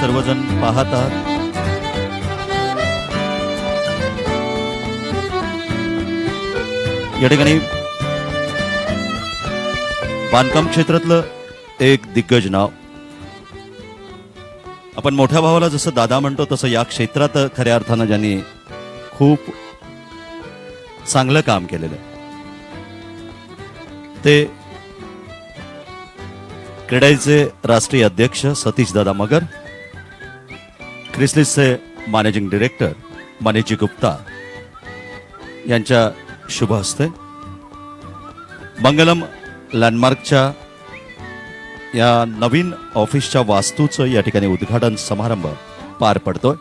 सर्वजण पाहत आहात. या ठिकाणी बांधकाम क्षेत्रातलं एक दिग्गज नाव. आपण मोठ्या भावाला जसं दादा म्हणतो तसं या क्षेत्रात खऱ्या अर्थानं ज्यांनी खूप चांगलं काम केलेलं ते क्रेडाईचे राष्ट्रीय अध्यक्ष सतीश दादा मगर, क्रिसलिसचे मॅनेजिंग डायरेक्टर मनीजी गुप्ता यांच्या शुभ हस्ते मंगलम लँडमार्कच्या या नवीन ऑफिसच्या वास्तूचं या ठिकाणी उद्घाटन समारंभ पार पडतोय.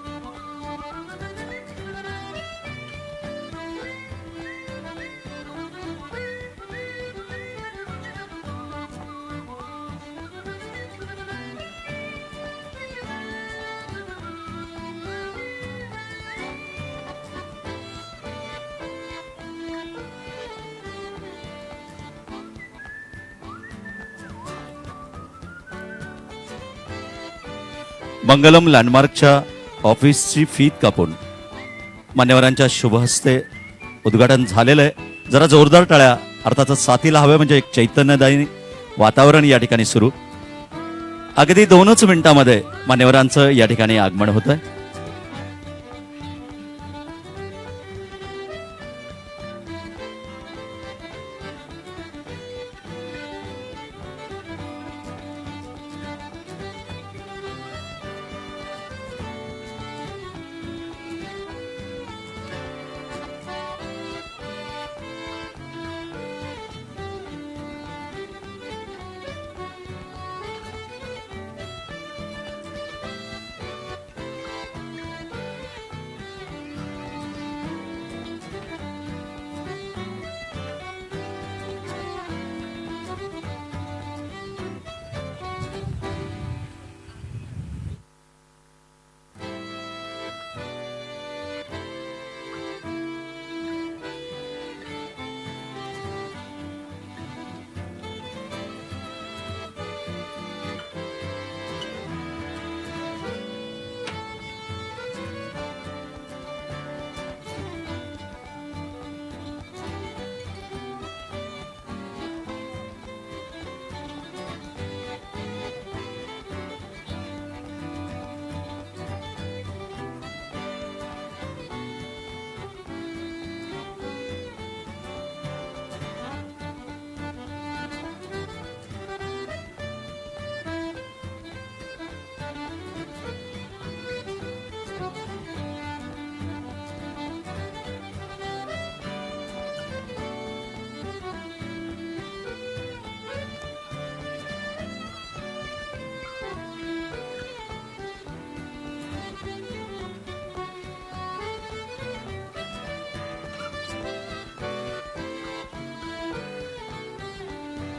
मंगलम लँडमार्कच्या ऑफिसची फीत कापून मान्यवरांच्या शुभ हस्ते उद्घाटन झालेलं आहे. जरा जोरदार टाळ्या अर्थातच साथीला हवे म्हणजे एक चैतन्यदायी वातावरण या ठिकाणी सुरू. अगदी 2च मिनिटांमध्ये मान्यवरांचं या ठिकाणी आगमन होतंय.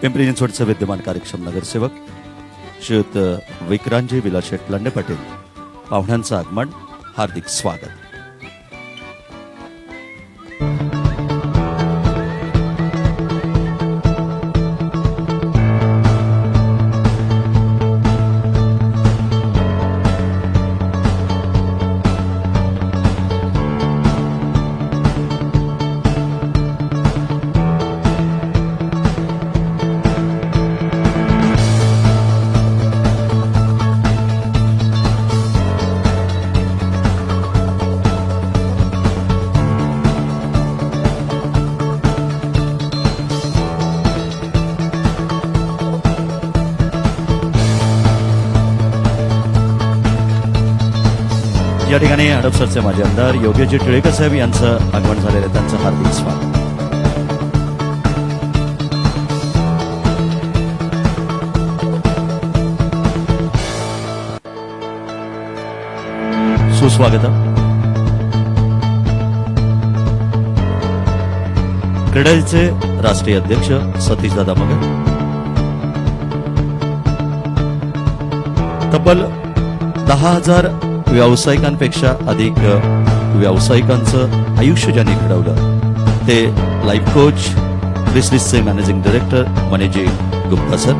पिंपरी चिंचवडचे विद्यमान कार्यक्षम नगरसेवक श्रीयुत विक्रांतजी विलासशेठ लांडे पाटील पाहुण्यांचं आगमन, हार्दिक स्वागत. या ठिकाणी हडपसरचे माजी आमदार योगेशजी टिळेकर साहेब यांचं आगमन झालेलं आहे. त्यांचं हार्दिक स्वागत. सुस्वागत. क्रेडाईचे राष्ट्रीय अध्यक्ष सतीश दादा मगर, तब्बल 10,000 व्यावसायिकांपेक्षा अधिक व्यावसायिकांचं आयुष्य ज्यांनी घडवलं ते लाईफ कोच, क्रिसलिसचे managing director Maniji Gupta sir.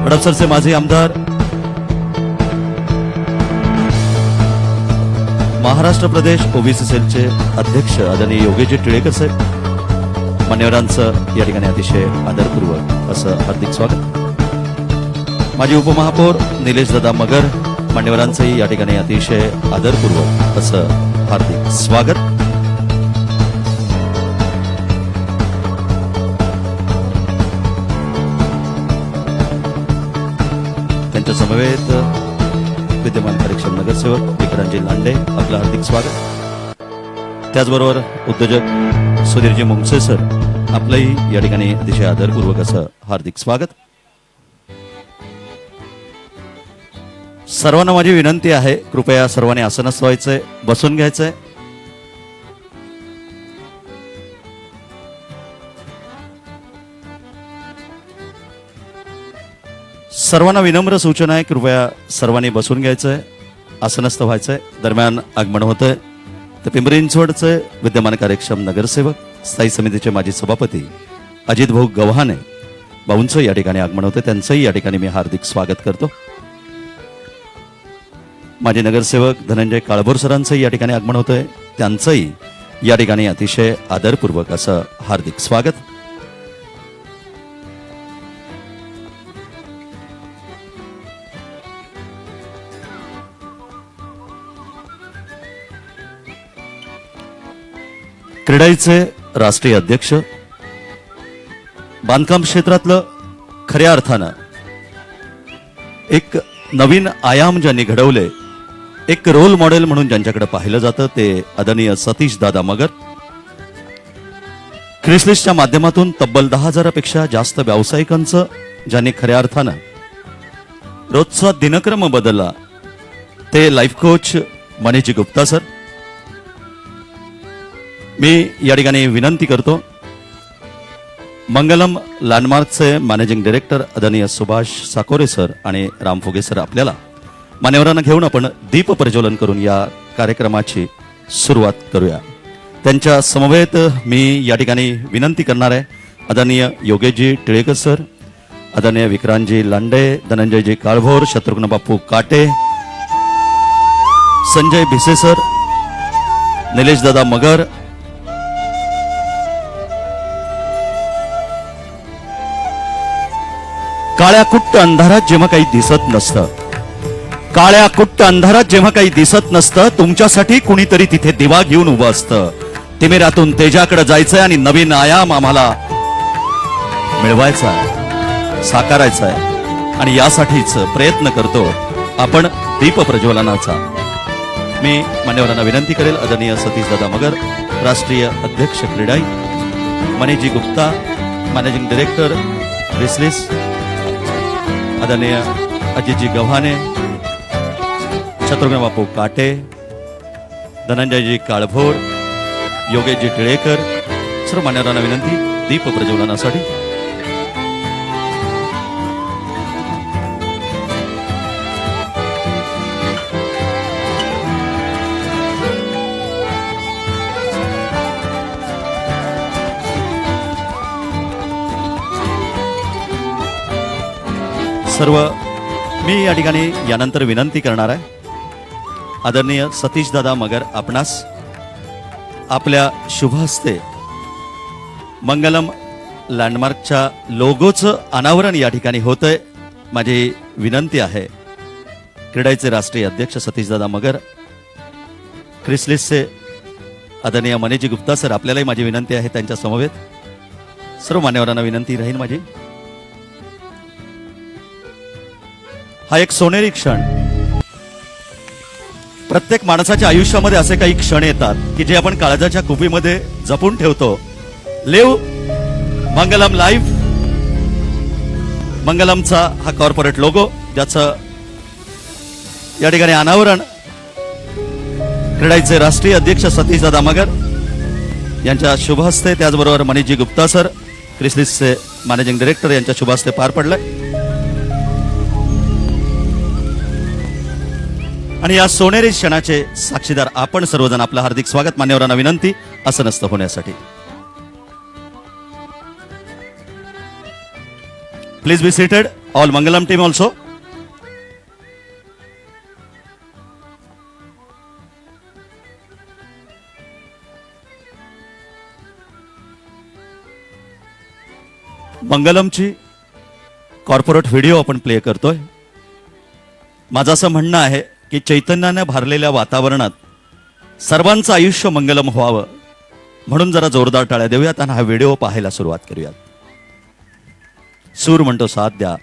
हडपसरचे माजी आमदार, महाराष्ट्र प्रदेश ओबीसी सेलचे अध्यक्ष आदरणीय योगेशजी टिळेकर साहेब, मान्यवरांचं या ठिकाणी अतिशय आदरपूर्वक असं हार्दिक स्वागत. माजी उपमहापौर निलेश दादा मगर, मान्यवरांचंही या ठिकाणी अतिशय आदरपूर्वक असं हार्दिक स्वागत. त्यांच्या समवेत विद्यमान कार्यक्षम नगरसेवक विक्रांतजी लांडे, आपलं हार्दिक स्वागत. त्याचबरोबर उद्योजक सुधीरजी मुंगसे सर, आपलंही या ठिकाणी अतिशय आदरपूर्वक असं हार्दिक स्वागत. सर्वांना माझी विनंती आहे, कृपया सर्वांनी आसनस्थ व्हायचंय, बसून घ्यायचंय. सर्वांना विनम्र सूचना आहे, कृपया सर्वांनी बसून घ्यायचंय, आसनस्थ व्हायचंय. दरम्यान आगमन होतंय तर पिंपरी चिंचवडचे विद्यमान कार्यक्षम नगरसेवक, स्थायी समितीचे माजी सभापती अजित भाऊ गव्हाणे भाऊंचं या ठिकाणी आगमन होतं, त्यांचंही या ठिकाणी मी हार्दिक स्वागत करतो. माजी नगरसेवक धनंजय काळभोर सरांचंही या ठिकाणी आगमन होतंय, त्यांचंही या ठिकाणी अतिशय आदरपूर्वक असं हार्दिक स्वागत. क्रीडाईचे राष्ट्रीय अध्यक्ष, बांधकाम क्षेत्रातलं खऱ्या अर्थानं एक नवीन आयाम ज्यांनी घडवले, एक रोल मॉडेल म्हणून ज्यांच्याकडे पाहिलं जातं, ते आदरणीय सतीश दादा मगर. क्रिसलिस्टच्या माध्यमातून तब्बल 10,000पेक्षा जास्त व्यावसायिकांचं ज्यांनी खऱ्या अर्थानं रोजचा दिनक्रम बदलला, ते life coach Manish ji Gupta sir. मी या ठिकाणी विनंती करतो, मंगलम लँडमार्कचे मॅनेजिंग डायरेक्टर आदरणीय सुभाष साकोरे सर आणि राम फुगे सर, आपल्याला मान्यवरांना घेऊन आपण दीप प्रज्वलन करून या कार्यक्रमाची सुरुवात करूया. त्यांच्या समवेत मी या ठिकाणी विनंती करणार आहे, आदरणीय योगेशजी टिळेकर सर, आदरणीय विक्रांतजी लांडे, धनंजयजी काळभोर, शत्रुघ्न बापू काटे, संजय भिसे सर, निलेश दादा मगर, काळ्या कुट्ट अंधारात जेव्हा काही दिसत नसतं, काळ्या कुट्ट अंधारात जेव्हा काही दिसत नसतं, तुमच्यासाठी कुणीतरी तिथे दिवा घेऊन उभं असतं. तिमिरातून तेजाकडे जायचंय आणि नवीन आयाम आम्हाला मिळवायचा आहे, साकारायचा आहे, आणि यासाठीच प्रयत्न करतो आपण दीप प्रज्वलनाचा. मी मान्यवरांना विनंती करेल, आदरणीय सतीश दादा मगर, राष्ट्रीय अध्यक्ष CREDAI, Manishji Gupta, managing director Chrysalis, आदरणीय अजितजी गव्हाणे, शत्रुघ्न बापू काटे, धनंजयजी काळभोर, योगेशजी टिळेकर, सर्व मान्यवरांना विनंती दीप प्रज्वलनासाठी. सर्व मी या ठिकाणी यानंतर विनंती करणार आहे, आदरणीय सतीश दादा मगर, आपणास आपल्या शुभ हस्ते मंगलम लँडमार्कच्या लोगोचं अनावरण या ठिकाणी होतंय. माझी विनंती आहे, क्रीडाईचे राष्ट्रीय अध्यक्ष सतीश दादा मगर, क्रिसलिसचे आदरणीय मनीषजी गुप्ता सर, आपल्यालाही माझी विनंती आहे, त्यांच्या समवेत सर्व मान्यवरांना विनंती राहील माझी. हा एक सोनेरी क्षण, प्रत्येक माणसाच्या आयुष्यामध्ये असे काही क्षण येतात की जे आपण काळजाच्या कुपीमध्ये जपून ठेवतो. लिव मंगलम लाईव्ह, मंगलमचा हा कॉर्पोरेट लोगो, ज्याचं या ठिकाणी अनावरण क्रीडाईचे राष्ट्रीय अध्यक्ष सतीश दादा मगर यांच्या शुभ हस्ते, त्याचबरोबर Manish ji Gupta sir, क्रिसलिसचे managing director, यांच्या शुभ हस्ते पार पडलंय. आणि या सोनेरी क्षणाचे साक्षीदार आपण सर्वजण, आपलं हार्दिक स्वागत. मान्यवरांना विनंती आसनस्थ होण्यासाठी. Please be seated. All Mangalam team also. मंगलमची कॉर्पोरेट व्हिडिओ आपण प्ले करतोय. माझं असं म्हणणं आहे की चैतन्याने भारलेल्या वातावरणात सर्वांचं आयुष्य मंगलम व्हावं म्हणून जरा जोरदार टाळ्या देऊयात आणि हा व्हिडिओ पाहायला सुरुवात करूयात. सूर म्हणतो साथ द्या,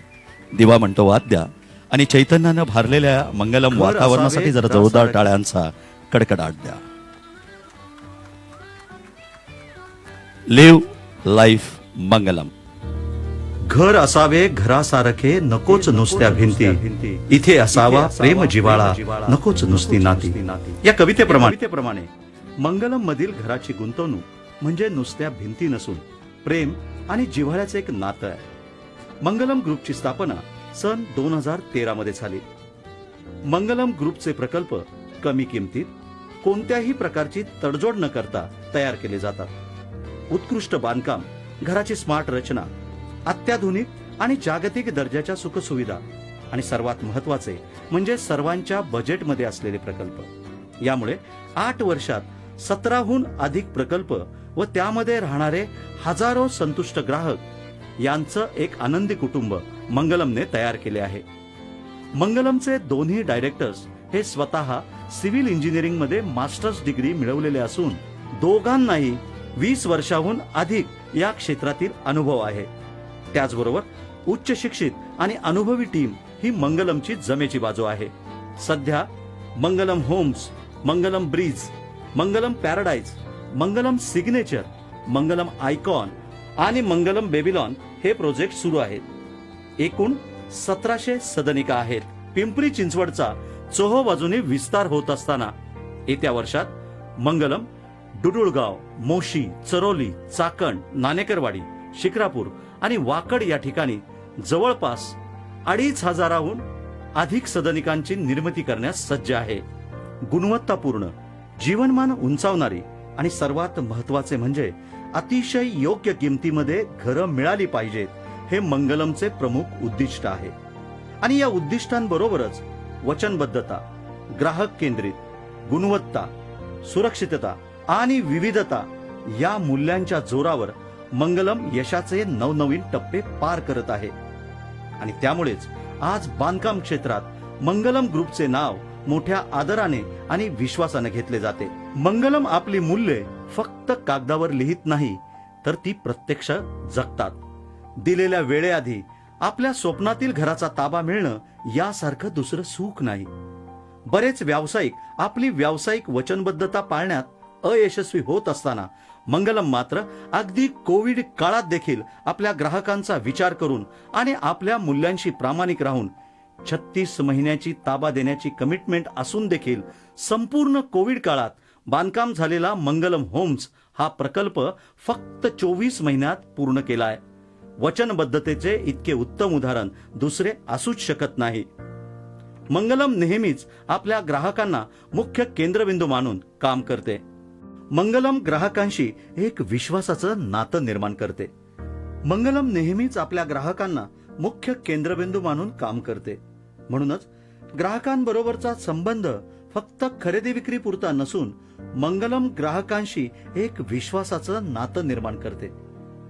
दिवा म्हणतो वाद द्या आणि चैतन्याने भारलेल्या मंगलम वातावरणासाठी जरा जोरदार टाळ्यांचा कडकडाट द्या. लिव्ह लाईफ मंगलम. घर असावे घरासारखे नकोच नुसत्या भिंती, इथे असावा प्रेम जिव्हाळा नकोच नुसती नाती. या कवितेप्रमाणे मंगलम मधील घराची गुंतवणूक म्हणजे नुसत्या भिंती नसून प्रेम आणि जिव्हाळ्याचे एक नातं आहे. मंगलम ग्रुपची स्थापना सन 2013 मध्ये झाली. मंगलम ग्रुपचे प्रकल्प कमी किमतीत कोणत्याही प्रकारची तडजोड न करता तयार केले जातात. उत्कृष्ट बांधकाम, घराची स्मार्ट रचना, अत्याधुनिक आणि जागतिक दर्जाच्या सुखसुविधा आणि सर्वात महत्वाचे म्हणजे सर्वांच्या बजेटमध्ये असलेले प्रकल्प. यामुळे 8 वर्षात 17हून अधिक प्रकल्प व त्यामध्ये राहणारे हजारो संतुष्ट ग्राहक यांचं एक आनंदी कुटुंब मंगलमने तयार केले आहे. मंगलमचे दोन्ही डायरेक्टर्स हे स्वतः सिव्हिल इंजिनिअरिंग मध्ये मास्टर्स डिग्री मिळवलेले असून दोघांनाही 20 वर्षाहून अधिक या क्षेत्रातील अनुभव आहे. त्याचबरोबर उच्च शिक्षित आणि अनुभवी टीम ही मंगलमची जमेची बाजू आहे. सध्या मंगलम होम्स, मंगलम ब्रीज, मंगलम पॅराडाईज, मंगलम सिग्नेचर, मंगलम आयकॉन आणि मंगलम बेबीलॉन हे प्रोजेक्ट सुरू आहेत. एकूण 1700 सदनिका आहेत. पिंपरी चिंचवडचा चोहोबाजूने विस्तार होत असताना येत्या वर्षात मंगलम डुडुळगाव, मोशी, चरोली, चाकण, नाणेकरवाडी, शिक्रापूर आणि वाकड या ठिकाणी जवळपास 2500हून अधिक सदनिकांची निर्मिती करण्यास सज्ज आहे. गुणवत्तापूर्ण, जीवनमान उंचावणारी आणि सर्वात महत्वाचे म्हणजे अतिशय योग्य किमतीमध्ये घरं मिळाली पाहिजेत हे मंगलमचे प्रमुख उद्दिष्ट आहे. आणि या उद्दिष्टांबरोबरच वचनबद्धता, ग्राहक केंद्रित, गुणवत्ता, सुरक्षितता आणि विविधता या मूल्यांच्या जोरावर मंगलम यशाचे नवनवीन टप्पे पार करत आहे. आणि त्यामुळेच आज बांधकाम क्षेत्रात मंगलम ग्रुपचे नाव मोठ्या आदराने आणि विश्वासाने घेतले जाते. मंगलम आपली मूल्ये फक्त कागदावर लिहित नाही तर ती प्रत्यक्ष जगतात. दिलेल्या वेळेआधी आपल्या स्वप्नातील घराचा ताबा मिळणं यासारखं दुसरं सुख नाही. बरेच व्यावसायिक आपली व्यावसायिक वचनबद्धता पाळण्यात अयशस्वी होत असताना मंगलम मात्र अगदी कोविड काळात देखील आपल्या ग्राहकांचा विचार करून आणि आपल्या मूल्यांशी प्रामाणिक राहून 36 महिन्याची ताबा देण्याची कमिटमेंट असून देखील संपूर्ण कोविड काळात बांधकाम झालेला मंगलम होम्स हा प्रकल्प फक्त 24 महिन्यात पूर्ण केलाय. वचनबद्धतेचे इतके उत्तम उदाहरण दुसरे असूच शकत नाही. मंगलम नेहमीच आपल्या ग्राहकांना मुख्य केंद्रबिंदू मानून काम करते. मंगलम ग्राहकांशी एक विश्वासाचं नातं निर्माण करते. मंगलम नेहमीच आपल्या ग्राहकांना मुख्य केंद्रबिंदू मानून काम करते. म्हणूनच ग्राहकांबरोबरचा संबंध फक्त खरेदी विक्री पुरता नसून मंगलम ग्राहकांशी एक विश्वासाचं नातं निर्माण करते.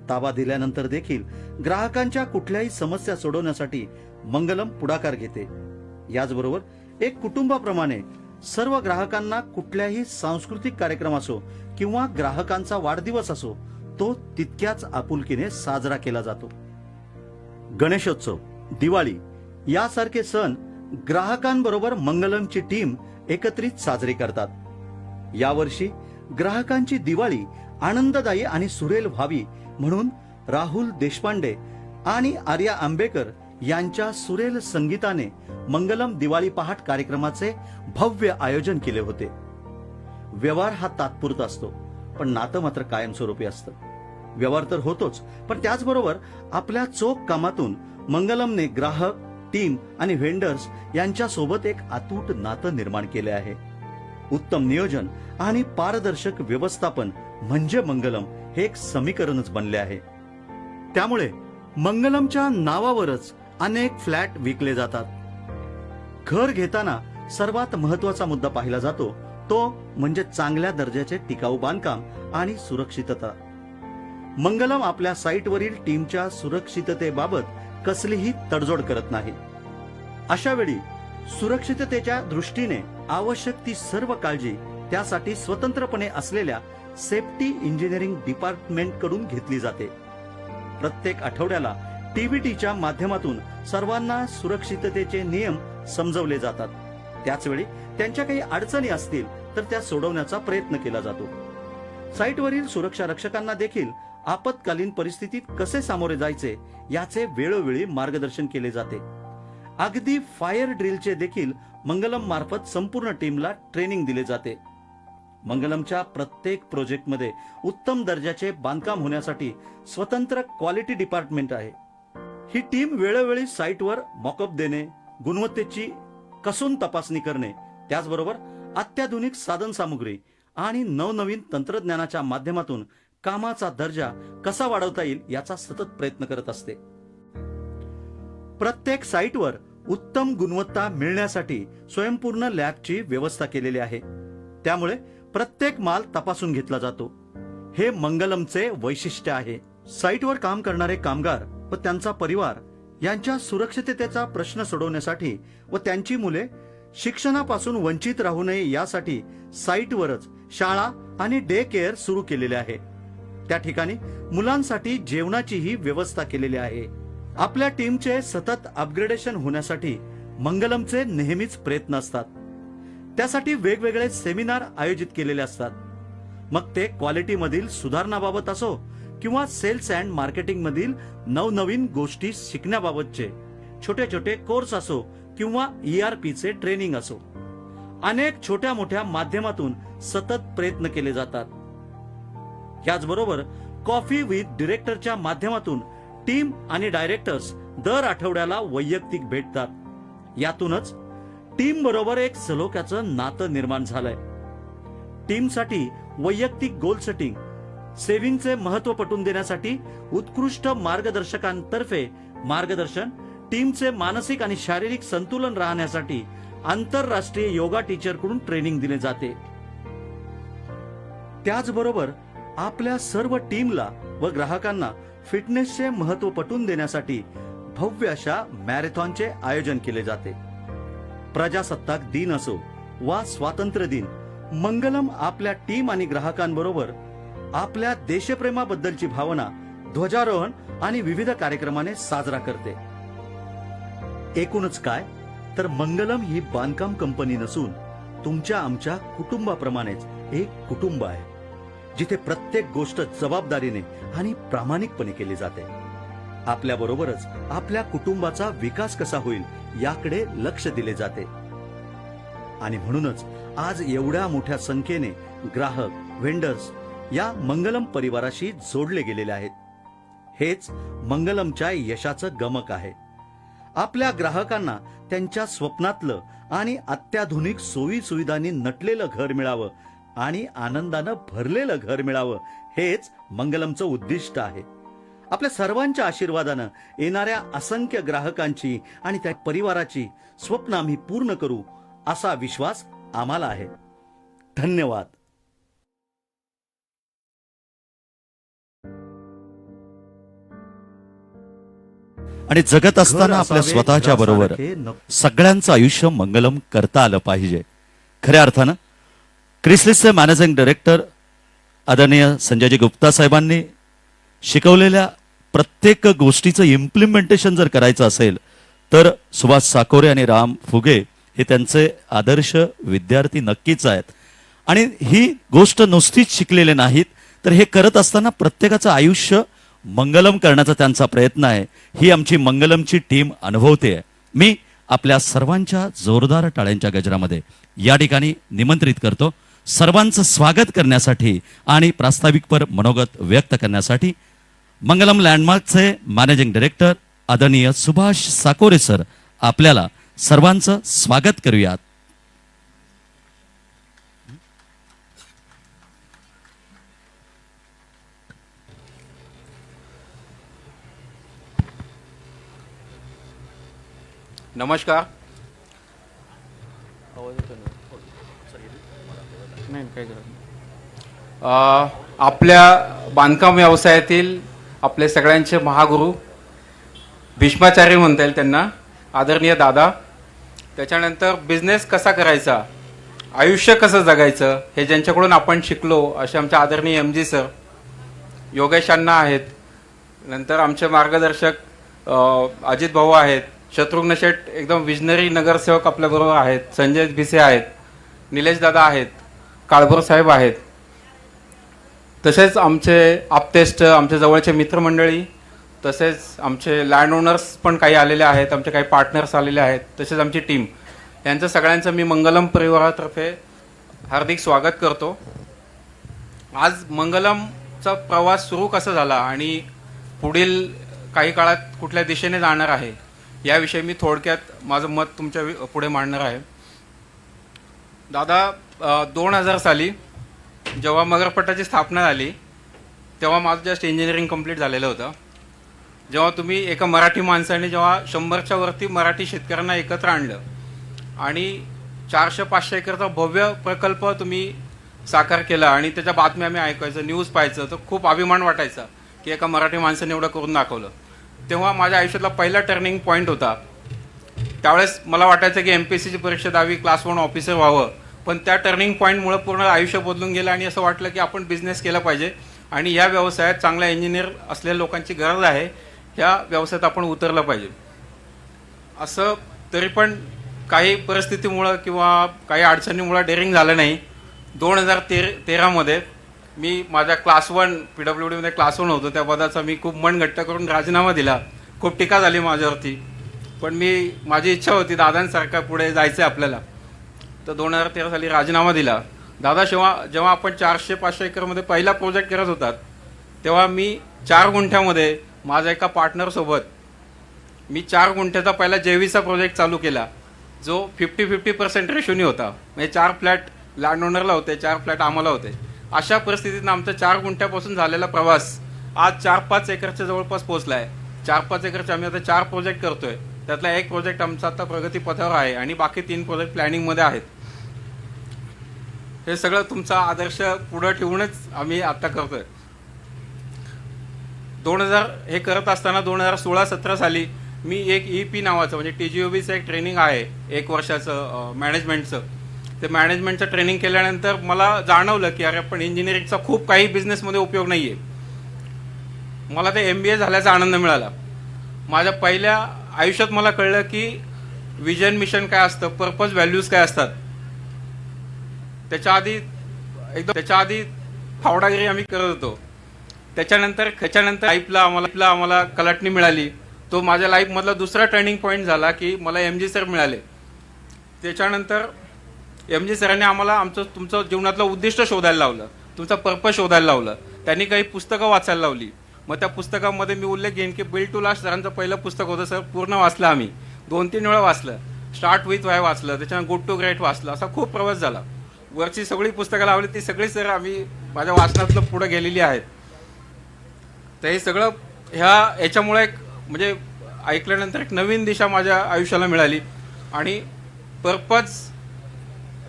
ताबा दिल्यानंतर देखील ग्राहकांच्या कुठल्याही समस्या सोडवण्यासाठी मंगलम पुढाकार घेते. याचबरोबर एक कुटुंबाप्रमाणे सर्व ग्राहकांना कुठल्याही सांस्कृतिक कार्यक्रम असो किंवा ग्राहकांचा वाढदिवस असो तो तितक्याच आपुलकीने साजरा केला जातो. गणेशोत्सव, दिवाळी यासारखे सण ग्राहकांबरोबर मंगलमची टीम एकत्रित साजरी करतात. यावर्षी ग्राहकांची दिवाळी आनंददायी आणि सुरेल व्हावी म्हणून राहुल देशपांडे आणि आर्या आंबेकर यांच्या सुरेल संगीताने मंगलम दिवाळी पहाट कार्यक्रमाचे भव्य आयोजन केले होते. व्यवहार हा तात्पुरता असतो पण नातं मात्र कायमस्वरूपी असतं. व्यवहार तर होतोच पण त्याचबरोबर आपल्या चोख कामातून मंगलमने ग्राहक, टीम आणि व्हेंडर्स यांच्या सोबत एक अतूट नातं निर्माण केले आहे. उत्तम नियोजन आणि पारदर्शक व्यवस्थापन म्हणजे मंगलम हे एक समीकरणच बनले आहे. त्यामुळे मंगलमच्या नावावरच अनेक फ्लॅट विकले जातात. घर घेताना सर्वात महत्वाचा मुद्दा पाहिला जातो तो म्हणजे चांगल्या दर्जाचे टिकाऊ बांधकाम आणि सुरक्षितता. मंगलम आपल्या साईटवरील टीमच्या सुरक्षिततेबाबत कसलीही तडजोड करत नाही. अशा वेळी सुरक्षिततेच्या दृष्टीने आवश्यक ती सर्व काळजी त्यासाठी स्वतंत्रपणे असलेल्या सेफ्टी इंजिनिअरिंग डिपार्टमेंट कडून घेतली जाते. प्रत्येक आठवड्याला टीबीटीच्या माध्यमातून सर्वांना सुरक्षिततेचे नियम समजवले जातात. त्याचवेळी त्यांच्या काही अडचणी असतील तर त्या सोडवण्याचा प्रयत्न केला जातो. साईटवरील सुरक्षा रक्षकांना देखील आपत्कालीन परिस्थितीत कसे सामोरे जायचे याचे वेळोवेळी मार्गदर्शन केले जाते. अगदी फायर ड्रिलचे देखील मंगलम मार्फत संपूर्ण टीमला ट्रेनिंग दिले जाते. मंगलमच्या प्रत्येक प्रोजेक्टमध्ये उत्तम दर्जाचे बांधकाम होण्यासाठी स्वतंत्र क्वालिटी डिपार्टमेंट आहे. ही टीम वेळोवेळी साईटवर मॉकअप देणे, गुणवत्तेची कसून तपासणी करणे, त्याचबरोबर अत्याधुनिक साधन सामुग्री आणि नवनवीन तंत्रज्ञानाच्या माध्यमातून कामाचा दर्जा कसा वाढवता येईल याचा सतत प्रयत्न करत असते. प्रत्येक साईटवर उत्तम गुणवत्ता मिळण्यासाठी स्वयंपूर्ण लॅबची व्यवस्था केलेली आहे. त्यामुळे प्रत्येक माल तपासून घेतला जातो. हे मंगलमचे वैशिष्ट्य आहे. साईटवर काम करणारे कामगार व त्यांचा परिवार यांच्या सुरक्षिततेचा प्रश्न सोडवण्यासाठी व त्यांची मुले शिक्षणापासून वंचित राहू नये यासाठी साईटवरच शाळा आणि डे केअर सुरू केलेले आहे. त्या ठिकाणी मुलांसाठी जेवणाचीही व्यवस्था केलेली आहे. आपल्या टीमचे सतत अपग्रेडेशन होण्यासाठी मंगलमचे नेहमीच प्रयत्न असतात. त्यासाठी वेगवेगळे सेमिनार आयोजित केलेले असतात. मग ते क्वालिटी मधील सुधारणाबाबत असो किंवा सेल्स अँड मार्केटिंग मधील नवनवीन गोष्टी शिकण्याबाबतचे छोटे छोटे कोर्स असो किंवा ERP चे ट्रेनिंग असो, अनेक छोट्या मोठ्या माध्यमातून सतत प्रयत्न केले जातात. याचबरोबर कॉफी विथ डिरेक्टरच्या माध्यमातून टीम आणि डायरेक्टर्स दर आठवड्याला वैयक्तिक भेटतात. यातूनच टीम बरोबर एक सलोख्याचं नातं निर्माण झालंय. टीमसाठी वैयक्तिक गोल सेटिंग, सेव्हिंगचे महत्व पटवून देण्यासाठी उत्कृष्ट मार्गदर्शकांतर्फे मार्गदर्शन, टीमचे मानसिक आणि शारीरिक संतुलन राहण्यासाठी आंतरराष्ट्रीय योगा टीचर कडून ट्रेनिंग दिले जाते. त्याचबरोबर आपल्या सर्व टीमला व ग्राहकांना फिटनेसचे महत्व पटवून देण्यासाठी भव्य अशा मॅरेथॉनचे आयोजन केले जाते. प्रजासत्ताक दिन असो वा स्वातंत्र्य दिन, मंगलम आपल्या टीम आणि ग्राहकांबरोबर आपल्या देशप्रेमाबद्दलची भावना ध्वजारोहण आणि विविध कार्यक्रमाने साजरा करते. एकूणच काय तर मंगलम ही बांधकाम कंपनी नसून तुमच्या आमच्या कुटुंबाप्रमाणेच एक कुटुंब आहे, जिथे प्रत्येक गोष्ट जबाबदारीने आणि प्रामाणिकपणे केली जाते. आपल्या बरोबरच आपल्या कुटुंबाचा विकास कसा होईल याकडे लक्ष दिले जाते. आणि म्हणूनच आज एवढ्या मोठ्या संख्येने ग्राहक, व्हेंडर्स या मंगलम परिवाराशी जोडले गेलेले आहेत. हेच मंगलमच्या यशाचं गमक आहे. आपल्या ग्राहकांना त्यांच्या स्वप्नातलं आणि अत्याधुनिक सोयी सुविधांनी नटलेलं घर मिळावं आणि आनंदानं भरलेलं घर मिळावं, हेच मंगलमचं उद्दिष्ट आहे. आपल्या सर्वांच्या आशीर्वादानं येणाऱ्या असंख्य ग्राहकांची आणि त्या परिवाराची स्वप्न आम्ही पूर्ण करू असा विश्वास आम्हाला आहे. धन्यवाद. आणि जगत असताना आपल्या स्वतःच्या बरोबर सगळ्यांचं आयुष्य मंगलम करता आलं पाहिजे. खऱ्या अर्थानं क्रिसलिसचे मॅनेजिंग डायरेक्टर आदरणीय संजयजी गुप्ता साहेबांनी शिकवलेल्या प्रत्येक गोष्टीचं इम्प्लिमेंटेशन जर करायचं असेल तर सुभाष साकोरे आणि राम फुगे हे त्यांचे आदर्श विद्यार्थी नक्कीच आहेत. आणि ही गोष्ट नुसतीच शिकलेले नाहीत, तर हे करत असताना प्रत्येकाचं आयुष्य मंगलम करण्याचा त्यांचा प्रयत्न आहे. ही आमची मंगलमची टीम अनुभवते. मी आपल्या सर्वांच्या जोरदार टाळ्यांच्या गजरामध्ये या ठिकाणी निमंत्रित करतो सर्वांचं स्वागत करण्यासाठी आणि प्रास्ताविकपर मनोगत व्यक्त करण्यासाठी मंगलम लँडमार्कचे मॅनेजिंग डायरेक्टर आदरणीय सुभाष साकोरे सर आपल्याला सर्वांचं स्वागत करूयात. नमस्कार. नाही काही गरज नाही. आपल्या बांधकाम व्यवसायातील आपले सगळ्यांचे महागुरु भीष्माचार्य म्हणता येईल त्यांना, आदरणीय दादा. त्याच्यानंतर बिझनेस कसा करायचा, आयुष्य कसं जगायचं हे ज्यांच्याकडून आपण शिकलो असे आमचे आदरणीय MG सर, योगेश अण्णा आहेत. नंतर आमचे मार्गदर्शक अजित भाऊ आहेत, शत्रुघ्न शेठ एकदम विजनरी नगरसेवक आपल्याबरोबर आहेत, संजय भिसे आहेत, निलेश दादा आहेत, काळभोर साहेब आहेत. तसेच आमचे आप्तेष्ट, आमच्या जवळचे मित्रमंडळी, तसेच आमचे लँड ओनर्स पण काही आलेले आहेत, आमचे काही पार्टनर्स आलेले आहेत, तसेच आमची टीम, यांचं सगळ्यांचं मी मंगलम परिवारातर्फे हार्दिक स्वागत करतो. आज मंगलमचा प्रवास सुरू कसा झाला आणि पुढील काही काळात कुठल्या दिशेने जाणार आहे याविषयी मी थोडक्यात माझं मत तुमच्या पुढे मांडणार आहे. दादा, 2000 साली जेव्हा मगरपट्टाची स्थापना झाली तेव्हा माझं जस्ट इंजिनिअरिंग कंप्लीट झालेलं होतं. जेव्हा तुम्ही एका मराठी माणसाने जेव्हा 100च्या वरती मराठी शेतकऱ्यांना एकत्र आणलं आणि 400-500 एकरचा भव्य प्रकल्प तुम्ही साकार केला आणि त्याच्या बातम्या आम्ही ऐकायचं, न्यूज पाहायचं, तर खूप अभिमान वाटायचा की एका मराठी माणसाने एवढं करून दाखवलं. तेव्हा माझ्या आयुष्यातला पहिला टर्निंग पॉईंट होता. त्यावेळेस मला वाटायचं की MPSCची परीक्षा द्यावी, क्लास 1 ऑफिसर व्हावं, पण त्या टर्निंग पॉईंटमुळे पूर्ण आयुष्य बदलून गेलं आणि असं वाटलं की आपण बिझनेस केला पाहिजे आणि या व्यवसायात चांगल्या इंजिनियर असलेल्या लोकांची गरज आहे, ह्या व्यवसायात आपण उतरलं पाहिजे. असं तरी पण काही परिस्थितीमुळं किंवा काही अडचणीमुळं डेअरिंग झालं नाही. 2013मध्ये मी माझ्या क्लास 1 PWDमध्ये क्लास 1 होतो त्या पदाचा मी खूप मन घट्ट करून राजीनामा दिला. खूप टीका झाली माझ्यावरती, पण माझी इच्छा होती दादांसारखा पुढे जायचं आपल्याला, तर 2013 साली राजीनामा दिला. दादा, जेव्हा आपण 400-500 एकरमध्ये पहिला प्रोजेक्ट करत होतात तेव्हा मी 4 गुंठ्यामध्ये माझ्या एका पार्टनरसोबत मी 4 गुंठ्याचा पहिला JVचा प्रोजेक्ट चालू केला, जो 50-50% रेशोनी होता. म्हणजे 4 फ्लॅट लँड ओनरला होते, 4 फ्लॅट आम्हाला होते. अशा परिस्थितीत आमचा 4 गुंठ्यापासून झालेला प्रवास आज 4-5 एकरच्या जवळपास पोहोचला आहे. 4-5 एकरचे आम्ही आता 4 प्रोजेक्ट करतोय. त्यातला एक प्रोजेक्ट आमचा आता प्रगतीपथावर आहे आणि बाकी 3 प्रोजेक्ट प्लॅनिंगमध्ये आहेत. हे सगळं तुमचा आदर्श पुढे ठेवूनच आम्ही आता करतोय. 2000 हे करत असताना 2016-17 साली मी एक EP नावाचं म्हणजे TGOBचं एक ट्रेनिंग आहे 1 वर्षाचं मॅनेजमेंटचं. ते मॅनेजमेंटचं ट्रेनिंग केल्यानंतर मला जाणवलं की अरे पण इंजिनिअरिंगचा खूप काही बिझनेसमध्ये उपयोग नाही आहे. मला ते MBA झाल्याचा आनंद मिळाला. माझ्या पहिल्या आयुष्यात मला कळलं की विजन मिशन काय असतं, पर्पज व्हॅल्यूज काय असतात. त्याच्या आधी फावडागिरी आम्ही करत होतो. त्याच्यानंतर लाईफला आम्हाला कलाटणी मिळाली. तो माझ्या लाईफमधला दुसरा टर्निंग पॉईंट झाला की मला MG सर मिळाले. त्याच्यानंतर MG सरांनी आम्हाला तुमचं जीवनातलं उद्दिष्ट शोधायला लावलं, तुमचा पर्पज शोधायला लावलं. त्यांनी काही पुस्तकं वाचायला लावली. मग त्या पुस्तकामध्ये मी उल्लेख घेईन की बिल्ड टू लास्ट सरांचं पहिलं पुस्तक होतं सर, पूर्ण वाचलं आम्ही, 2-3 वेळा वाचलं. स्टार्ट विथ वाय वाचलं, त्याच्यानंतर गुड टू ग्रेट वाचलं. असा खूप प्रवास झाला. वरची सगळी पुस्तकं लावली ती सगळी सर आम्ही माझ्या वाचनातलं पुढे गेलेली आहेत. तर हे सगळं याच्यामुळे एक म्हणजे ऐकल्यानंतर एक नवीन दिशा माझ्या आयुष्याला मिळाली. आणि पर्पज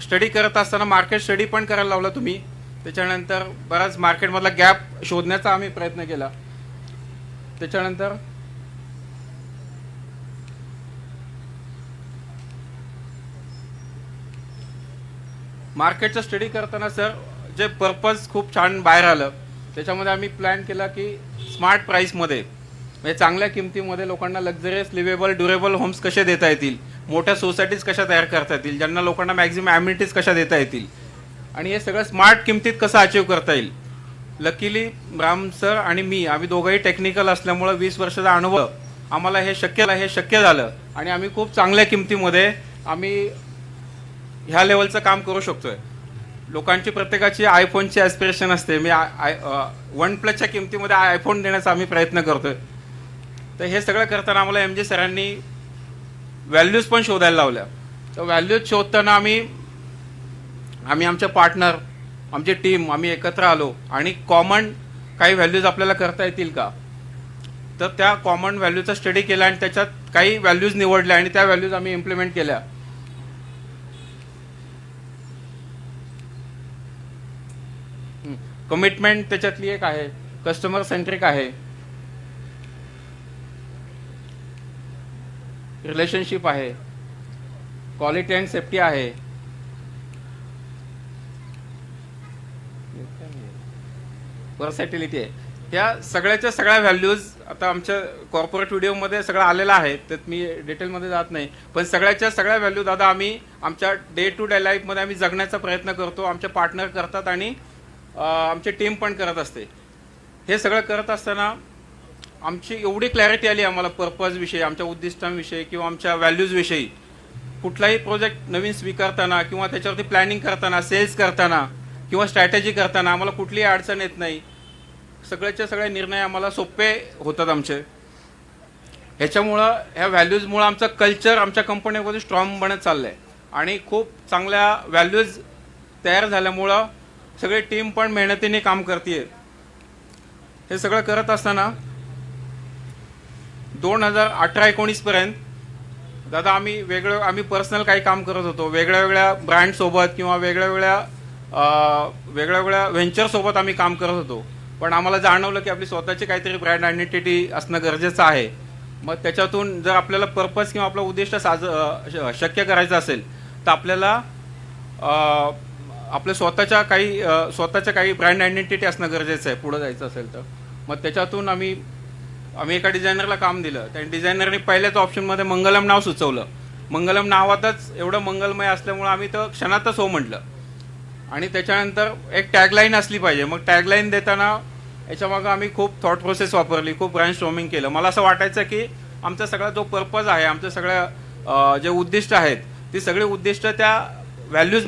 स्टडी करत असताना मार्केट स्टडी पण करायला लावला तुम्ही. त्याच्यानंतर बराच मार्केटमधला गॅप शोधण्याचा आम्ही प्रयत्न केला. त्याच्यानंतर मार्केटचा स्टडी करताना सर जे पर्पज खूप छान बाहेर आलं. त्याच्यामध्ये आम्ही प्लॅन केला की स्मार्ट प्राईसमध्ये म्हणजे चांगल्या किमतीमध्ये लोकांना लक्झरियस लिवेबल ड्युरेबल होम्स कसे देता येतील, मोठ्या सोसायटीज कशा तयार करता येतील, ज्यांना लोकांना मॅक्झिमम ॲम्युनिटीज कशा देता येतील आणि हे सगळं स्मार्ट किमतीत कसं अचीव करता येईल. लकीली राम सर आणि आम्ही दोघंही टेक्निकल असल्यामुळं 20 वर्षाचा अनुभव आम्हाला हे शक्य झालं आणि आम्ही खूप चांगल्या किमतीमध्ये आम्ही ह्या लेवलचं काम करू शकतोय. लोकांची प्रत्येकाची आयफोनची ॲस्पिरेशन असते. मी OnePlusच्या किमतीमध्ये आयफोन देण्याचा आम्ही प्रयत्न करतोय. तर हे सगळं करताना आम्हाला MG सरांनी व्हॅल्यूज पण शोधायला लावल्या. तर व्हॅल्यूज शोधताना आम्ही आमचे पार्टनर, आमची टीम आम्ही एकत्र आलो आणि कॉमन काही व्हॅल्यूज आपल्याला करता येतील का. तर त्या कॉमन व्हॅल्यूचा स्टडी केला आणि त्याच्यात काही व्हॅल्यूज निवडल्या आणि त्या व्हॅल्यूज आम्ही इम्प्लिमेंट केल्या. कमिटमेंट त्याच्यातली एक आहे, कस्टमर सेंट्रिक आहे, रिलेशनशिप आहे, क्वालिटी अँड सेफ्टी आहे, वर्सॅटिलिटी आहे. ह्या सगळ्याच्या सगळ्या व्हॅल्यूज आता आमच्या कॉर्पोरेट व्हिडिओमध्ये सगळं आलेलं आहे, त्यात मी डिटेलमध्ये जात नाही. पण सगळ्याच्या सगळ्या व्हॅल्यू दादा आम्ही आमच्या डे टू डे लाईफमध्ये आम्ही जगण्याचा प्रयत्न करतो. आमचे पार्टनर करतात आणि आमची टीम पण करत असते. हे सगळं करत असताना आमची एवढी क्लॅरिटी आली आम्हाला पर्पज विषयी, आमच्या उद्दिष्टांविषयी किंवा आमच्या व्हॅल्यूज विषयी. कुठलाही प्रोजेक्ट नवीन स्वीकारताना किंवा त्याच्यावरती प्लॅनिंग करताना, सेल्स करताना किंवा स्ट्रॅटेजी करताना आम्हाला कुठलीही अडचण येत नाही. सगळ्याचे सगळे निर्णय आम्हाला सोपे होतात आमचे. ह्याच्यामुळं ह्या व्हॅल्यूजमुळं आमचं कल्चर आमच्या कंपनीमध्ये स्ट्रॉंग बनत चाललं आहे आणि खूप चांगल्या व्हॅल्यूज तयार झाल्यामुळं सगळी टीम पण मेहनतीने काम करते. हे सगळं करत असताना 2018-19 पर्यंत दादा आम्ही पर्सनल काही काम करत होतो. वेगळ्या वेगळ्या ब्रँडसोबत किंवा वेगळ्या व्हेंचरसोबत आम्ही काम करत होतो. पण आम्हाला जाणवलं की आपली स्वतःची काहीतरी ब्रँड आयडेंटिटी असणं गरजेचं आहे. मग त्याच्यातून जर आपल्याला पर्पज किंवा आपलं उद्दिष्ट शक्य करायचं असेल तर आपल्याला आपल्या स्वतःच्या काही ब्रँड आयडेंटिटी असणं गरजेचं आहे पुढे जायचं असेल तर. मग त्याच्यातून आम्ही एका डिझायनरला काम दिलं. त्या डिझायनरने पहिल्याच ऑप्शनमध्ये मंगलम नाव सुचवलं. मंगलम नावातच एवढं मंगलमय असल्यामुळं आम्ही तर क्षणातच हो म्हटलं. आणि त्याच्यानंतर एक टॅगलाईन असली पाहिजे. मग टॅगलाईन देताना याच्यामागं आम्ही खूप थॉट प्रोसेस वापरली, खूप ब्रँड स्टॉर्मिंग केलं. मला असं वाटायचं की आमचा सगळा जो पर्पज आहे, आमच्या सगळ्या जे उद्दिष्ट आहेत ती सगळी उद्दिष्ट त्या व्हॅल्यूज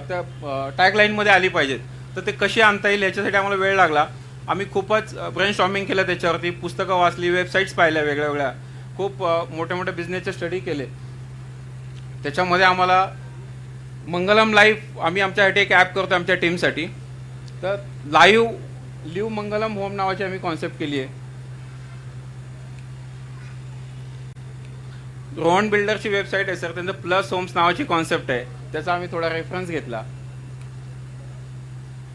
त्या टॅगलाईनमध्ये आली पाहिजेत. तर ते कशी आणता येईल याच्यासाठी आम्हाला वेळ लागला. आम्ही खूपच ब्रेन स्टॉर्मिंग केलं, त्याच्यावरती पुस्तकं वाचली, वेबसाईट्स पाहिल्या वेगळ्या, खूप मोठे बिझनेसचे स्टडी केले. त्याच्यामध्ये आम्हाला मंगलम लाईफ आम्ही आमच्यासाठी एक ॲप करतो आमच्या टीमसाठी. तर लिव्ह मंगलम होम नावाची आम्ही कॉन्सेप्ट केली आहे. रोहन बिल्डरची वेबसाईट आहे सर, त्यांचं प्लस होम्स नावाची कॉन्सेप्ट आहे, त्याचा आम्ही थोडा रेफरन्स घेतला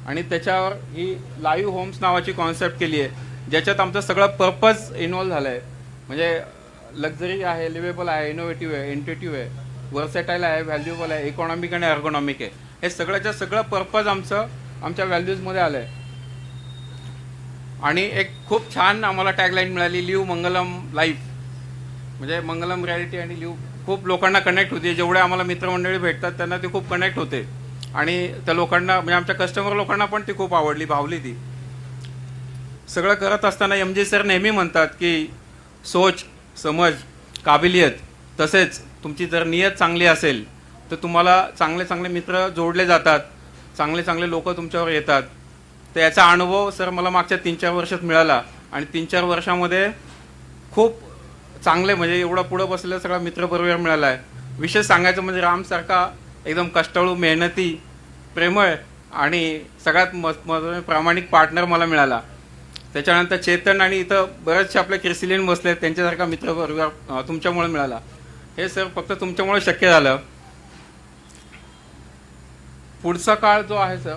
आणि त्याच्यावर ही लाईव्ह होम्स नावाची कॉन्सेप्ट केली आहे, ज्याच्यात आमचं सगळं पर्पज इन्व्हॉल्व झालं आहे. म्हणजे लक्झरी आहे, लिव्हेबल आहे, इनोव्हेटिव्ह आहे, इंट्युटिव्ह आहे, वर्सेटाईल आहे, व्हॅल्युएबल आहे, इकॉनॉमिक आणि अर्गोनॉमिक आहे. हे सगळ्याच्या सगळं पर्पज आमच्या व्हॅल्यूजमध्ये आलं आहे. आणि एक खूप छान आम्हाला टॅगलाईन मिळाली, लिव्ह मंगलम लाईफ. म्हणजे मंगलम रियालिटी आणि लिव्ह खूप लोकांना कनेक्ट होते. जेवढे आम्हाला मित्रमंडळी भेटतात त्यांना ती खूप कनेक्ट होते आणि त्या लोकांना म्हणजे आमच्या कस्टमर लोकांना पण ती खूप आवडली, भावली ती. सगळं करत असताना MG सर नेहमी म्हणतात की सोच, समज, काबिलियत तसेच तुमची जर नियत चांगली असेल तर तुम्हाला चांगले मित्र जोडले जातात, चांगले लोक तुमच्यावर येतात. तर याचा अनुभव सर मला मागच्या 3-4 वर्षात मिळाला आणि 3-4 वर्षामध्ये खूप चांगले म्हणजे एवढा पुढं बसलेला सगळा मित्रपरिवार मिळाला आहे. विशेष सांगायचं म्हणजे रामसारखा एकदम कष्टाळू, मेहनती, प्रेमळ आणि सगळ्यात प्रामाणिक पार्टनर मला मिळाला. त्याच्यानंतर चेतन आणि इथं बरेचसे आपले क्रिसिलियन बसले, त्यांच्यासारखा मित्रपरिवार तुमच्यामुळे मिळाला. हे सर फक्त तुमच्यामुळे शक्य झालं. पुढचा काळ जो आहे सर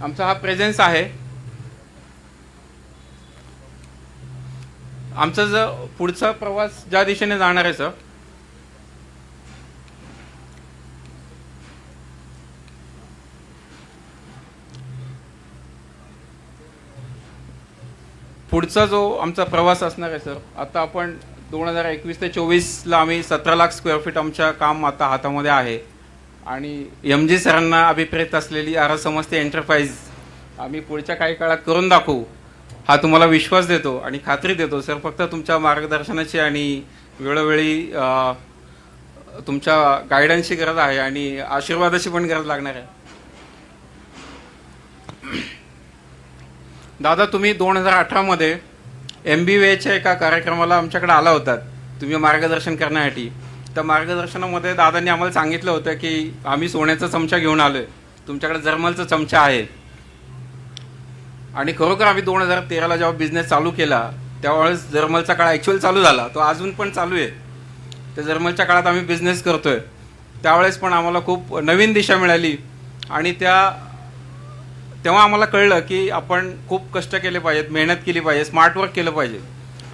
आमचा हा प्रेझेन्स आहे. आमचा जो पुढचा प्रवास ज्या दिशेने जाणार आहे सर, पुढचा जो आमचा प्रवास असणार आहे सर, आता आपण 2021 ते 24ला आम्ही 17 लाख स्क्वेअर फीट आमच्या काम आता हातामध्ये आहे आणि MG सरांना अभिप्रेत असलेली आर समजते एंटरप्राइज आम्ही पुढच्या काही काळात करून दाखवू हा तुम्हाला विश्वास देतो आणि खात्री देतो सर. फक्त तुमच्या मार्गदर्शनाची आणि वेळोवेळी तुमच्या गायडन्सची गरज आहे आणि आशीर्वादाची पण गरज लागणार आहे. दादा तुम्ही 2018मध्ये MBWayच्या एका कार्यक्रमाला आमच्याकडे आला होतात तुम्ही मार्गदर्शन करण्यासाठी. त्या मार्गदर्शनामध्ये दादांनी आम्हाला सांगितलं होतं की आम्ही सोन्याचा चमचा घेऊन आलोय, तुमच्याकडे जर्मलचा चमचा आहे. आणि खरोखर आम्ही 2013ला जेव्हा बिझनेस चालू केला त्यावेळेस जर्मलचा काळ ॲक्च्युअल चालू झाला, तो अजून पण चालू आहे. त्या जर्मलच्या काळात आम्ही बिझनेस करतोय, त्यावेळेस पण आम्हाला खूप नवीन दिशा मिळाली. आणि तेव्हा आम्हाला कळलं की आपण खूप कष्ट केले पाहिजेत, मेहनत केली पाहिजे, स्मार्ट वर्क केलं पाहिजे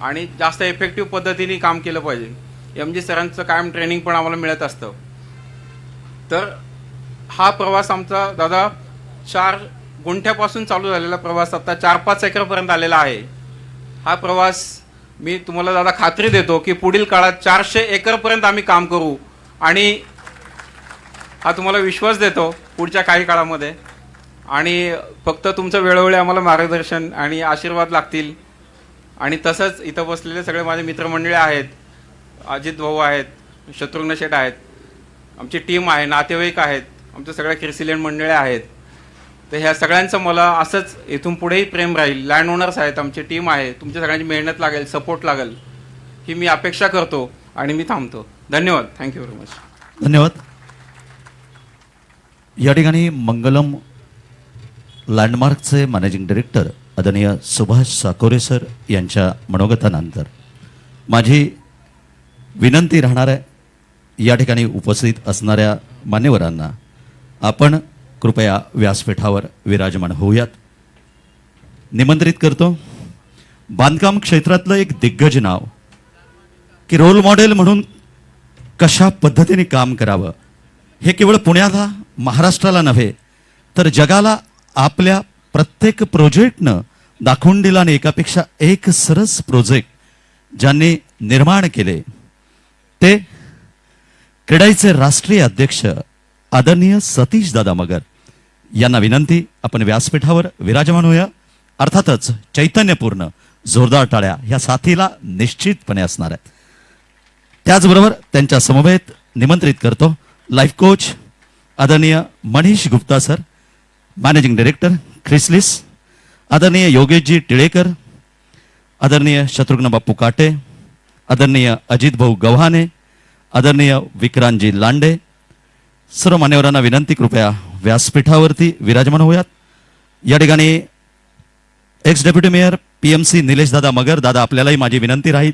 आणि जास्त इफेक्टिव्ह पद्धतीने काम केलं पाहिजे. MG सरांचं कायम ट्रेनिंग पण आम्हाला मिळत असतं. तर हा प्रवास आमचा दादा 4 गुंठ्यापासून चालू झालेला प्रवास आता 4-5 एकरपर्यंत आलेला आहे. हा प्रवास मी तुम्हाला दादा खात्री देतो की पुढील काळात 400 एकरपर्यंत आम्ही काम करू आणि हा तुम्हाला विश्वास देतो पुढच्या काही काळामध्ये. आणि फक्त तुमचं वेळोवेळी आम्हाला मार्गदर्शन आणि आशीर्वाद लागतील. आणि तसंच इथं बसलेले सगळे माझे मित्रमंडळी आहेत, अजित भाऊ आहेत, शत्रुघ्न शेठ आहेत, आमची टीम आहे, नातेवाईक आहेत, आमच्या सगळ्या क्रिसिलियन मंडळी आहेत. तर ह्या सगळ्यांचं मला असंच इथून पुढेही प्रेम राहील. लँड ओनर्स आहेत, आमची टीम आहे, तुमच्या सगळ्यांची मेहनत लागेल, सपोर्ट लागेल ही मी अपेक्षा करतो आणि मी थांबतो. धन्यवाद. Thank you very much. धन्यवाद. या ठिकाणी मंगलम लँडमार्कचे मॅनेजिंग डायरेक्टर आदरणीय सुभाष साकोरे सर यांच्या मनोगतानंतर माझी विनंती राहणार आहे, या ठिकाणी उपस्थित असणाऱ्या मान्यवरांना आपण कृपया व्यासपीठावर विराजमान होऊयात. निमंत्रित करतो. बांधकाम क्षेत्रातलं एक दिग्गज नाव की रोल मॉडेल म्हणून कशा पद्धतीने काम करावं हे केवळ पुण्याला, महाराष्ट्राला नव्हे तर जगाला आपल्या प्रत्येक प्रोजेक्टनं दाखवून दिला. आणि एकापेक्षा एक सरस प्रोजेक्ट ज्यांनी निर्माण केले ते क्रेडाईचे राष्ट्रीय अध्यक्ष आदरणीय सतीश दादा मगर यांना विनंती, आपण व्यासपीठावर विराजमान होऊया. अर्थातच चैतन्यपूर्ण जोरदार टाळ्या ह्या साथीला निश्चितपणे असणार आहेत. त्याचबरोबर त्यांच्या समवेत निमंत्रित करतो लाईफ कोच आदरणीय Manish Gupta sir, managing director Chrysalis, आदरणीय योगेशजी टिळेकर, आदरणीय शत्रुघ्न बापू काटे, आदरणीय अजित भाऊ गव्हाणे, आदरणीय विक्रांतजी लांडे. सर्व मान्यवरांना विनंती, कृपया व्यासपीठावरती विराजमान होऊयात. या ठिकाणी x deputy mayor PMC Nilesh दादा मगर, दादा आपल्यालाही माझी विनंती राहील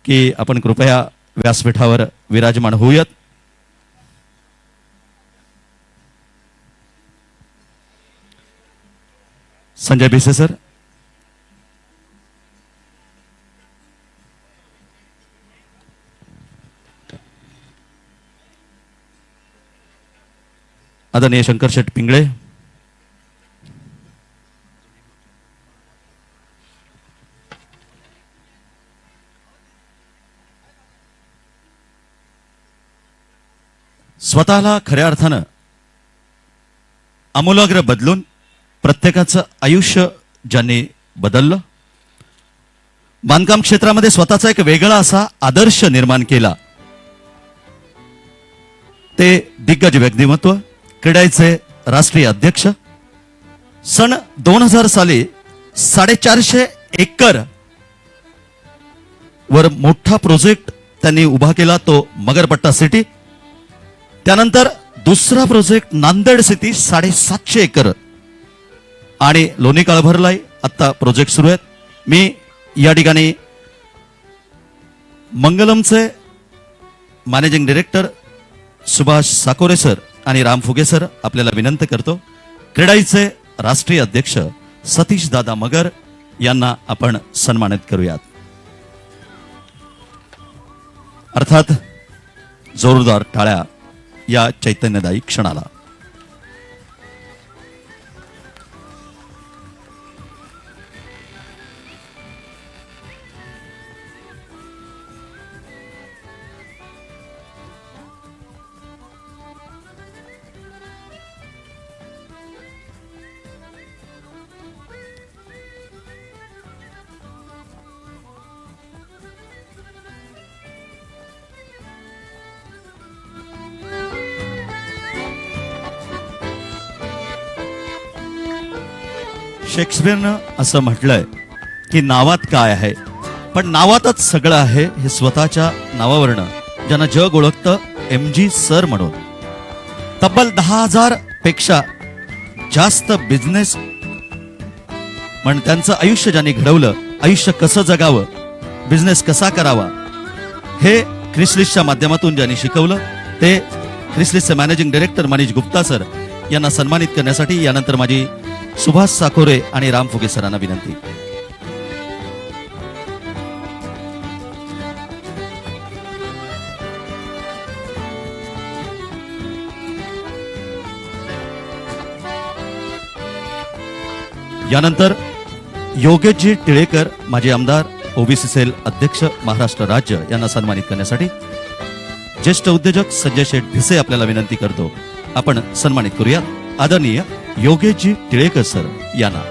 की आपण कृपया व्यासपीठावर विराजमान होऊयात. संजय भिसे सर, आदरणीय शंकर शेठ पिंगळे, स्वतःला खऱ्या अर्थानं आमूलाग्र बदलून प्रत्येकाचं आयुष्य ज्यांनी बदललं, बांधकाम क्षेत्रामध्ये स्वतःचा एक वेगळा असा आदर्श निर्माण केला, ते दिग्गज व्यक्तिमत्व, क्रेडाईचे राष्ट्रीय अध्यक्ष. सन 2000 साली 450 एकर वर मोठा प्रोजेक्ट त्यांनी उभा केला, तो मगरपट्टा सिटी. त्यानंतर दुसरा प्रोजेक्ट नांदेड सिटी 750 एकर आणि लोणी काळभरलाही आता प्रोजेक्ट सुरू आहेत. मी या ठिकाणी मंगलमचे managing director Subhash Sakore sir आणि राम फुगे सर आपल्याला विनंती करतो, क्रेडाईचे राष्ट्रीय अध्यक्ष सतीश दादा मगर यांना आपण सन्मानित करूयात. अर्थात जोरदार टाळ्या या चैतन्यदायी क्षणाला. शेक्सपियरनं असं म्हटलंय की नावात काय आहे, पण नावातच सगळं आहे हे स्वतःच्या नावावरनं ज्यांना जग ओळखतं MG सर म्हणून. तब्बल 10,000 पेक्षा जास्त बिझनेस त्यांचं आयुष्य ज्यांनी घडवलं आयुष्य कसं जगावं, बिझनेस कसा करावा, हे क्रिसलिसच्या माध्यमातून ज्यांनी शिकवलं ते क्रिसलिसचे managing director Manish Gupta sir यांना सन्मानित करण्यासाठी यानंतर माझी सुभाष साकोरे आणि राम फुगे सरांना विनंती. यानंतर योगेशजी टिळेकर माजी आमदार ओबीसी सेल अध्यक्ष महाराष्ट्र राज्य यांना सन्मानित करण्यासाठी ज्येष्ठ उद्योजक संजय शेठ भिसे आपल्याला विनंती करतो आपण सन्मानित करूया आदरणीय योगेशजी टिळेकर सर यांना.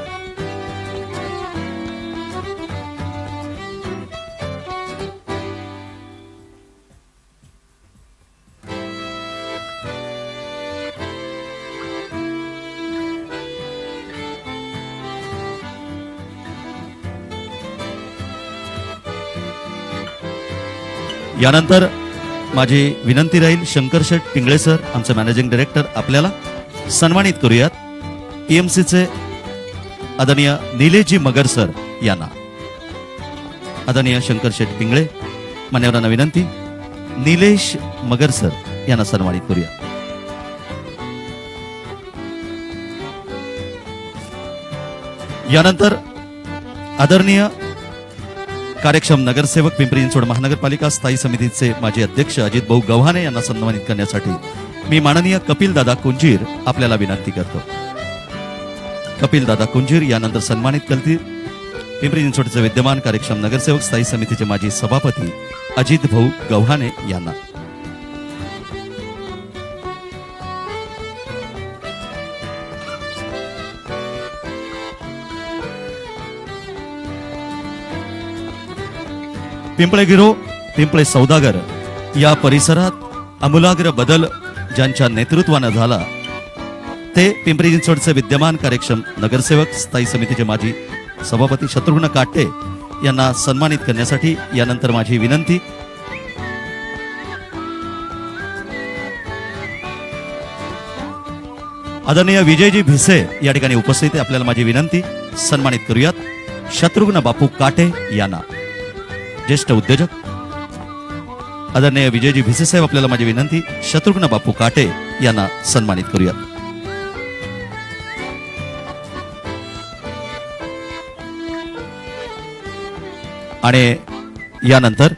यानंतर माझी विनंती राहील शंकर शेठ पिंगळे सर आमचे मॅनेजिंग डायरेक्टर आपल्याला सन्मानित करूयात. टीएमसीचे आदरणीय निलेशजी मगर सर यांना. आदरणीय शंकर शेठ पिंगळे मान्यवरांना विनंती निलेश मगर सर यांना सन्मानित करूया. यानंतर आदरणीय कार्यक्षम नगरसेवक पिंपरी चिंचवड महानगरपालिका स्थायी समितीचे माजी अध्यक्ष अजित भाऊ गव्हाणे यांना सन्मानित करण्यासाठी मी माननीय कपिल दादा कुंजीर आपल्याला विनंती करतो. कपिल दादा कुंजीर यानंतर सन्मानित करतील पिंपरी चिंचवडचे विद्यमान कार्यक्षम नगरसेवक स्थायी समितीचे माजी सभापती अजित भाऊ गव्हाणे यांना. पिंपळे गिरो पिंपळे सौदागर या परिसरात आमूलाग्र बदल ज्यांच्या नेतृत्वानं झाला ते पिंपरी चिंचवडचे विद्यमान कार्यक्षम नगरसेवक स्थायी समितीचे माजी सभापती शत्रुघ्न काटे यांना सन्मानित करण्यासाठी यानंतर माझी विनंती आदरणीय विजयजी भिसे या ठिकाणी उपस्थित आहे आपल्याला माझी विनंती सन्मानित करूयात शत्रुघ्न बापू काटे यांना. ज्येष्ठ उद्योजक आदरणीय विजयजी भिसे साहेब आपल्याला माझी विनंती शत्रुघ्न बापू काटे यांना सन्मानित करूया. आणि यानंतर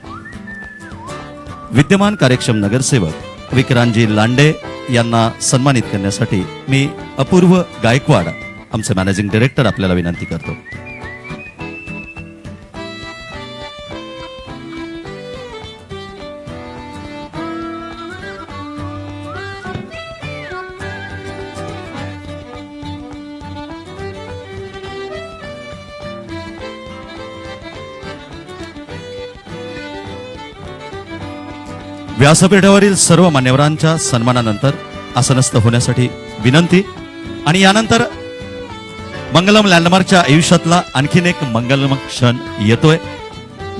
विद्यमान कार्यक्षम नगरसेवक विक्रांतजी लांडे यांना सन्मानित करण्यासाठी मी अपूर्व गायकवाड आमचे मॅनेजिंग डायरेक्टर आपल्याला विनंती करतो. व्यासपीठावरील सर्व मान्यवरांच्या सन्मानानंतर आसनस्थ होण्यासाठी विनंती. आणि यानंतर मंगलम लँडमार्कच्या आयुष्यातला आणखीन एक मंगलम क्षण येतोय.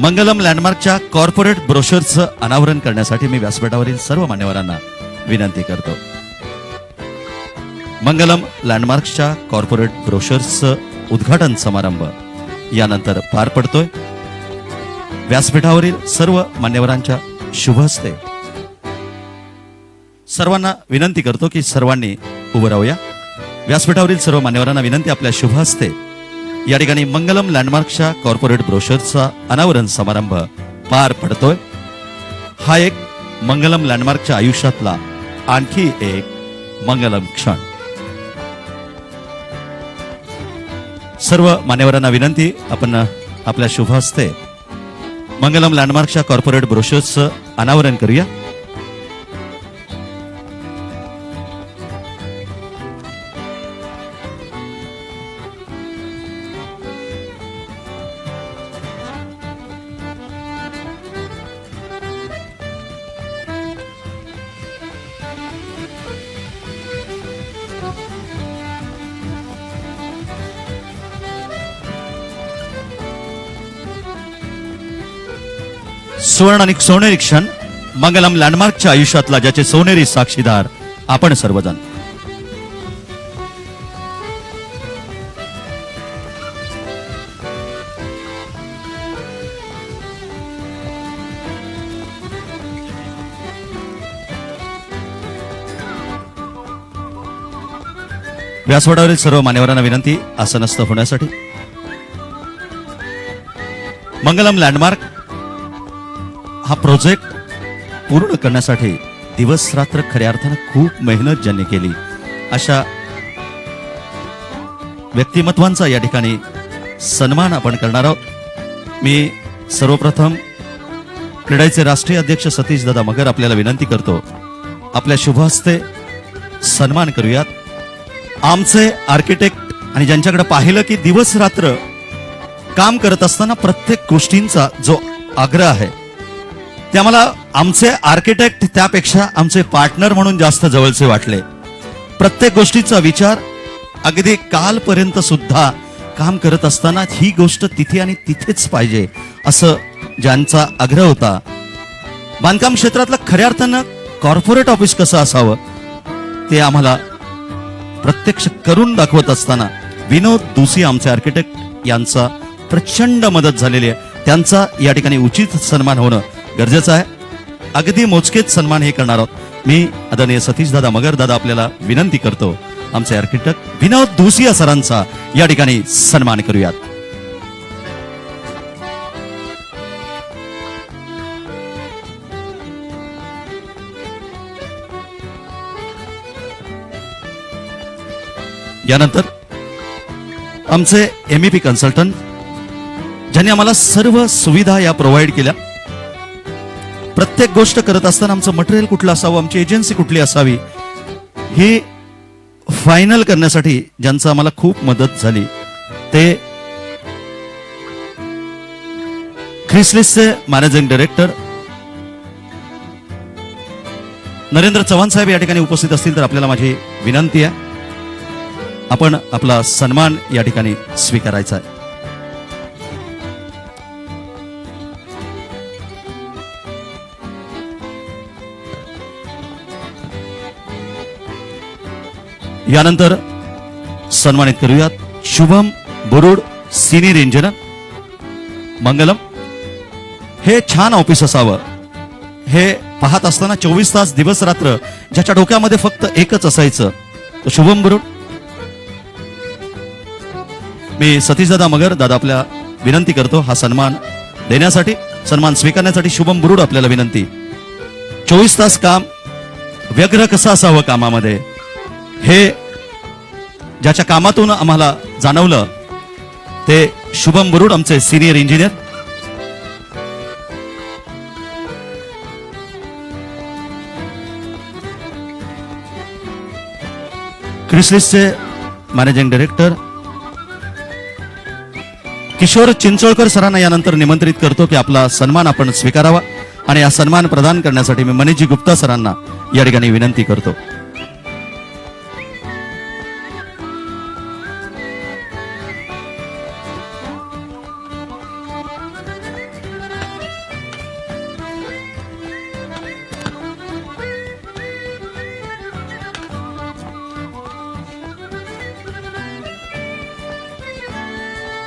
मंगलम लँडमार्कच्या कॉर्पोरेट ब्रोशरचं अनावरण करण्यासाठी मी व्यासपीठावरील सर्व मान्यवरांना विनंती करतो. मंगलम लँडमार्कच्या कॉर्पोरेट ब्रोशर्सचं उद्घाटन समारंभ यानंतर पार पडतोय. व्यासपीठावरील सर्व मान्यवरांच्या शुभ हस्ते सर्वांना विनंती करतो की सर्वांनी उभं राहूया. व्यासपीठावरील सर्व मान्यवरांना विनंती आपल्या शुभ हस्ते या ठिकाणी मंगलम लँडमार्कच्या कॉर्पोरेट ब्रोशरचा अनावरण समारंभ पार पडतोय. हा एक मंगलम लँडमार्कच्या आयुष्यातला आणखी एक मंगलम क्षण. सर्व मान्यवरांना विनंती आपण आपल्या शुभ हस्ते मंगलम लँडमार्कच्या कॉर्पोरेट ब्रोशर्सचं अनावरण करूया. सुवर्ण आणि सोनेरी क्षण मंगलम लँडमार्कच्या आयुष्यातला ज्याचे सोनेरी साक्षीदार आपण सर्वजण. व्यासपीठावरील सर्व मान्यवरांना विनंती आसनस्थ होण्यासाठी. मंगलम लँडमार्क हा प्रोजेक्ट पूर्ण करण्यासाठी दिवस रात्र खऱ्या अर्थानं खूप मेहनत ज्यांनी केली अशा व्यक्तिमत्वांचा या ठिकाणी सन्मान आपण करणार आहोत. मी सर्वप्रथम क्रीडाचे राष्ट्रीय अध्यक्ष सतीश दादा मगर आपल्याला विनंती करतो, आपल्या शुभहस्ते सन्मान करूयात. आमचे आर्किटेक्ट आणि ज्यांच्याकडे पाहिलं की दिवस रात्र काम करत असताना प्रत्येक गोष्टींचा जो आग्रह आहे ते आम्हाला आमचे आर्किटेक्ट त्यापेक्षा आमचे पार्टनर म्हणून जास्त जवळचे वाटले. प्रत्येक गोष्टीचा विचार अगदी कालपर्यंत सुद्धा काम करत असताना ही गोष्ट तिथे आणि तिथेच पाहिजे असं ज्यांचा आग्रह होता. बांधकाम क्षेत्रातलं खऱ्या अर्थानं कॉर्पोरेट ऑफिस कसं असावं ते आम्हाला प्रत्यक्ष करून दाखवत असताना विनोद दुसी आमचे आर्किटेक्ट यांचा प्रचंड मदत झालेली आहे. त्यांचा या ठिकाणी उचित सन्मान होणं गरजेचं आहे. अगदी मोजकेच सन्मान हे करणार आहोत. मी आदरणीय सतीश दादा मगर दादा आपल्याला विनंती करतो, आमचे आर्किटेक्ट विनोद दुसिया सरांचा या ठिकाणी सन्मान करूयात. यानंतर आमचे MEP कन्सल्टंट ज्यांनी आम्हाला सर्व सुविधा या प्रोव्हाइड केल्या. प्रत्येक गोष्ट करत असताना आमचं मटेरियल कुठलं असावं, आमची एजन्सी कुठली असावी हे फायनल करण्यासाठी ज्यांचं आम्हाला खूप मदत झाली ते ख्रिसलिसचे मॅनेजिंग डायरेक्टर नरेंद्र चव्हाण साहेब या ठिकाणी उपस्थित असतील तर आपल्याला माझी विनंती आहे, आपण आपला सन्मान या ठिकाणी स्वीकारायचा आहे. यानंतर सन्मानित करूयात शुभम बुरुड सिनियर इंजिनियर मंगलम. हे छान ऑफिस असावं हे पाहत असताना 24 तास दिवस रात्र ज्याच्या डोक्यामध्ये फक्त एकच असायचं तो शुभम बुरुड. मी सतीश दादा मगर दादा आपल्या विनंती करतो हा सन्मान देण्यासाठी, सन्मान स्वीकारण्यासाठी. शुभम बुरुड आपल्याला विनंती. 24 तास काम व्यग्र कसं असावं कामामध्ये हे ज्याच्या कामातून आम्हाला जाणवलं ते शुभम बुरुड आमचे सिनियर इंजिनियर. क्रिसलिसचे मॅनेजिंग डायरेक्टर किशोर चिंचोळकर सरांना यानंतर निमंत्रित करतो की आपला सन्मान आपण स्वीकारावा आणि हा सन्मान प्रदान करण्यासाठी मी मनीषजी गुप्ता सरांना या ठिकाणी विनंती करतो.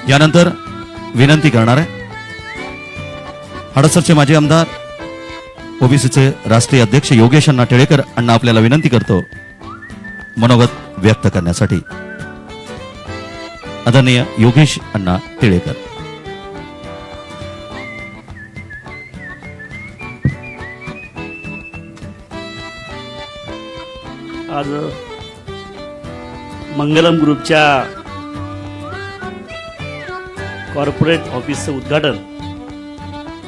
यानंतर विनंती करणार आहे हडसरचे माजी आमदार ओबीसीचे राष्ट्रीय अध्यक्ष योगेश अण्णा टिळेकर अण्णा आपल्याला विनंती करतो मनोगत व्यक्त करण्यासाठी. आदरणीय योगेश अण्णा टिळेकर. आज मंगलम ग्रुपच्या कॉर्पोरेट ऑफिसचं उद्घाटन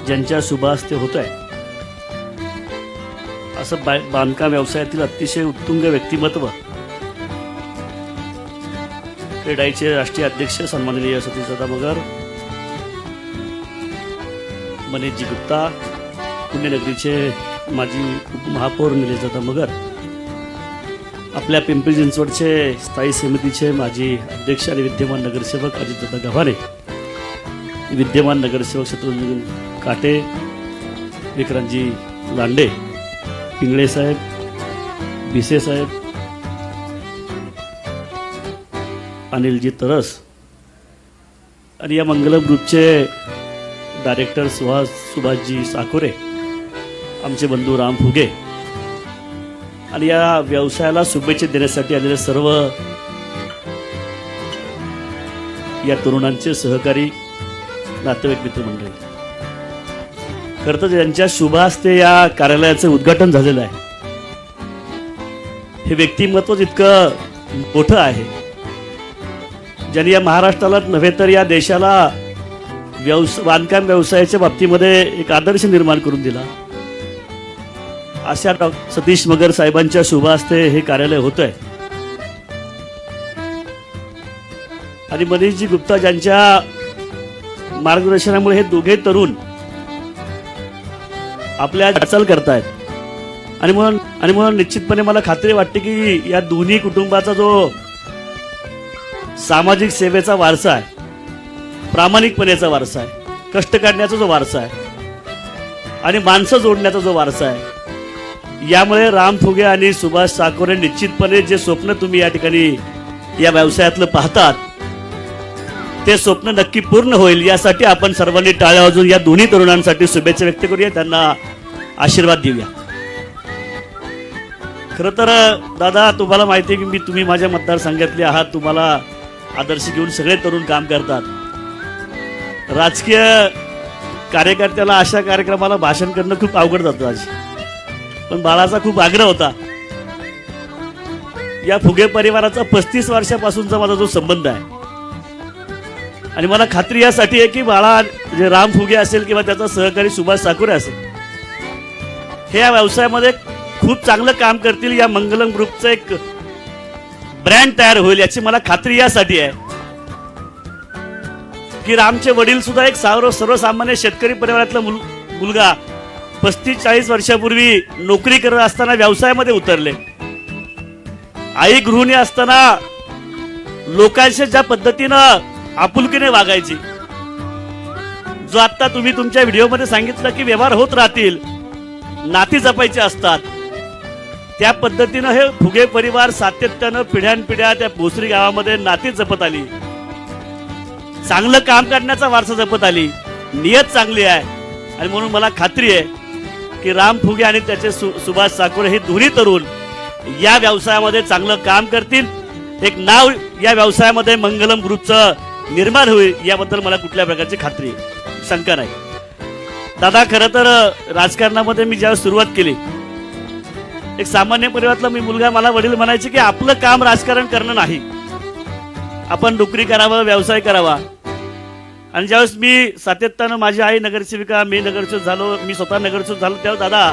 ज्यांच्या शुभहस्ते होत आहे असं बांधकाम व्यवसायातील अतिशय उत्तुंग व्यक्तिमत्व क्रीडाईचे राष्ट्रीय अध्यक्ष सन्माननीय सतीशदादा मगर, मनीषजी गुप्ता, पुण्यनगरीचे माजी उपमहापौर निलेशदादा मगर, आपल्या पिंपरी चिंचवडचे स्थायी समितीचे माजी अध्यक्ष आणि विद्यमान नगरसेवक अजितदादा गव्हाणे, विद्यमान नगरसेवक शत्रुघ्न काटे, विक्रांतजी लांडे, पिंगळे साहेब, बिसे साहेब, अनिलजी तरस आणि या मंगलम ग्रुपचे डायरेक्टर सुभाषजी साकोरे, आमचे बंधू राम फुगे आणि या व्यवसायाला शुभेच्छा देण्यासाठी आलेले सर्व या तरुणांचे सहकारी, नातेवाईक, मित्रमंडळी, खरं तर यांच्या शुभ हस्ते या कार्यालयाचं उद्घाटन झालेलं आहे. हे व्यक्तिमत्वच इतकं मोठं आहे, ज्यांनी या महाराष्ट्राला नव्हे तर या देशाला बांधकाम व्यवसायाच्या बाबतीमध्ये एक आदर्श निर्माण करून दिला. अशा सतीश मगर साहेबांच्या शुभ हस्ते हे कार्यालय होत आहे. आणि मनीषजी गुप्ता ज्यांच्या मार्गदर्शनामुळे हे दोघे तरुण आपल्या वाटचाल करतायत. आणि म्हणून निश्चितपणे मला खात्री वाटते की या दोन्ही कुटुंबाचा जो सामाजिक सेवेचा वारसा आहे, प्रामाणिकपणेचा वारसा आहे, कष्ट काढण्याचा जो वारसा आहे आणि माणसं जोडण्याचा जो वारसा आहे, यामुळे राम फुगे आणि सुभाष साकोरे निश्चितपणे जे स्वप्न तुम्ही या ठिकाणी या व्यवसायातलं पाहतात ते स्वप्न नक्की पूर्ण होईल. यासाठी आपण सर्वांनी टाळ्या वाजवून या दोन्ही तरुणांसाठी शुभेच्छा व्यक्त करूया, त्यांना आशीर्वाद देऊया. खरं तर दादा, तुम्हाला माहिती आहे की तुम्ही माझ्या मतदारसंघातले आहात, तुम्हाला आदर्श घेऊन सगळे तरुण काम करतात. राजकीय कार्यकर्त्याला अशा कार्यक्रमाला भाषण करणं खूप अवघड जातं आज. पण बाळाचा खूप आग्रह होता. या फुगे परिवाराचा 35 वर्षापासूनचा माझा जो संबंध आहे आणि मला खात्री यासाठी आहे की बाळा जे राम फुगे असेल किंवा त्याचा सहकारी सुभाष साकोरे असेल, हे या व्यवसायामध्ये खूप चांगलं काम करतील. या मंगलम ग्रुपचं एक ब्रँड तयार होईल याची मला खात्री यासाठी आहे की रामचे वडील सुद्धा एक सर्वसामान्य शेतकरी परिवारातला मुलगा 35-40 वर्षापूर्वी नोकरी करत असताना व्यवसायामध्ये उतरले. आई गृहिणी असताना लोकांशी ज्या पद्धतीनं आपुलकीने वागायची, जो आता तुम्ही तुमच्या व्हिडिओमध्ये सांगितलं की व्यवहार होत राहतील, नाती जपायची असतात, त्या पद्धतीनं हे फुगे परिवार सातत्यानं पिढ्यानपिढ्या त्या भोसरी गावामध्ये नाती जपत आली, चांगलं काम करण्याचा वारसा जपत आली, नियत चांगली आहे. आणि म्हणून मला खात्री आहे की राम फुगे आणि त्याचे सुभाष साकोरे हे दोन्ही तरुण या व्यवसायामध्ये चांगलं काम करतील. एक नाव या व्यवसायामध्ये मंगलम ग्रुपचं निर्माण होईल याबद्दल मला कुठल्या प्रकारची खात्री शंका नाही. दादा, खरं तर राजकारणामध्ये मी ज्यावेळेस सुरुवात केली, एक सामान्य परिवारातला मी मुलगा, मला वडील म्हणायचे की आपलं काम राजकारण करणं नाही, आपण नोकरी करावं, व्यवसाय करावा. आणि ज्यावेळेस मी सातत्यानं माझी आई नगरसेविका, मी नगरसेवक झालो, मी स्वतः नगरसेवक झालो, तेव्हा दादा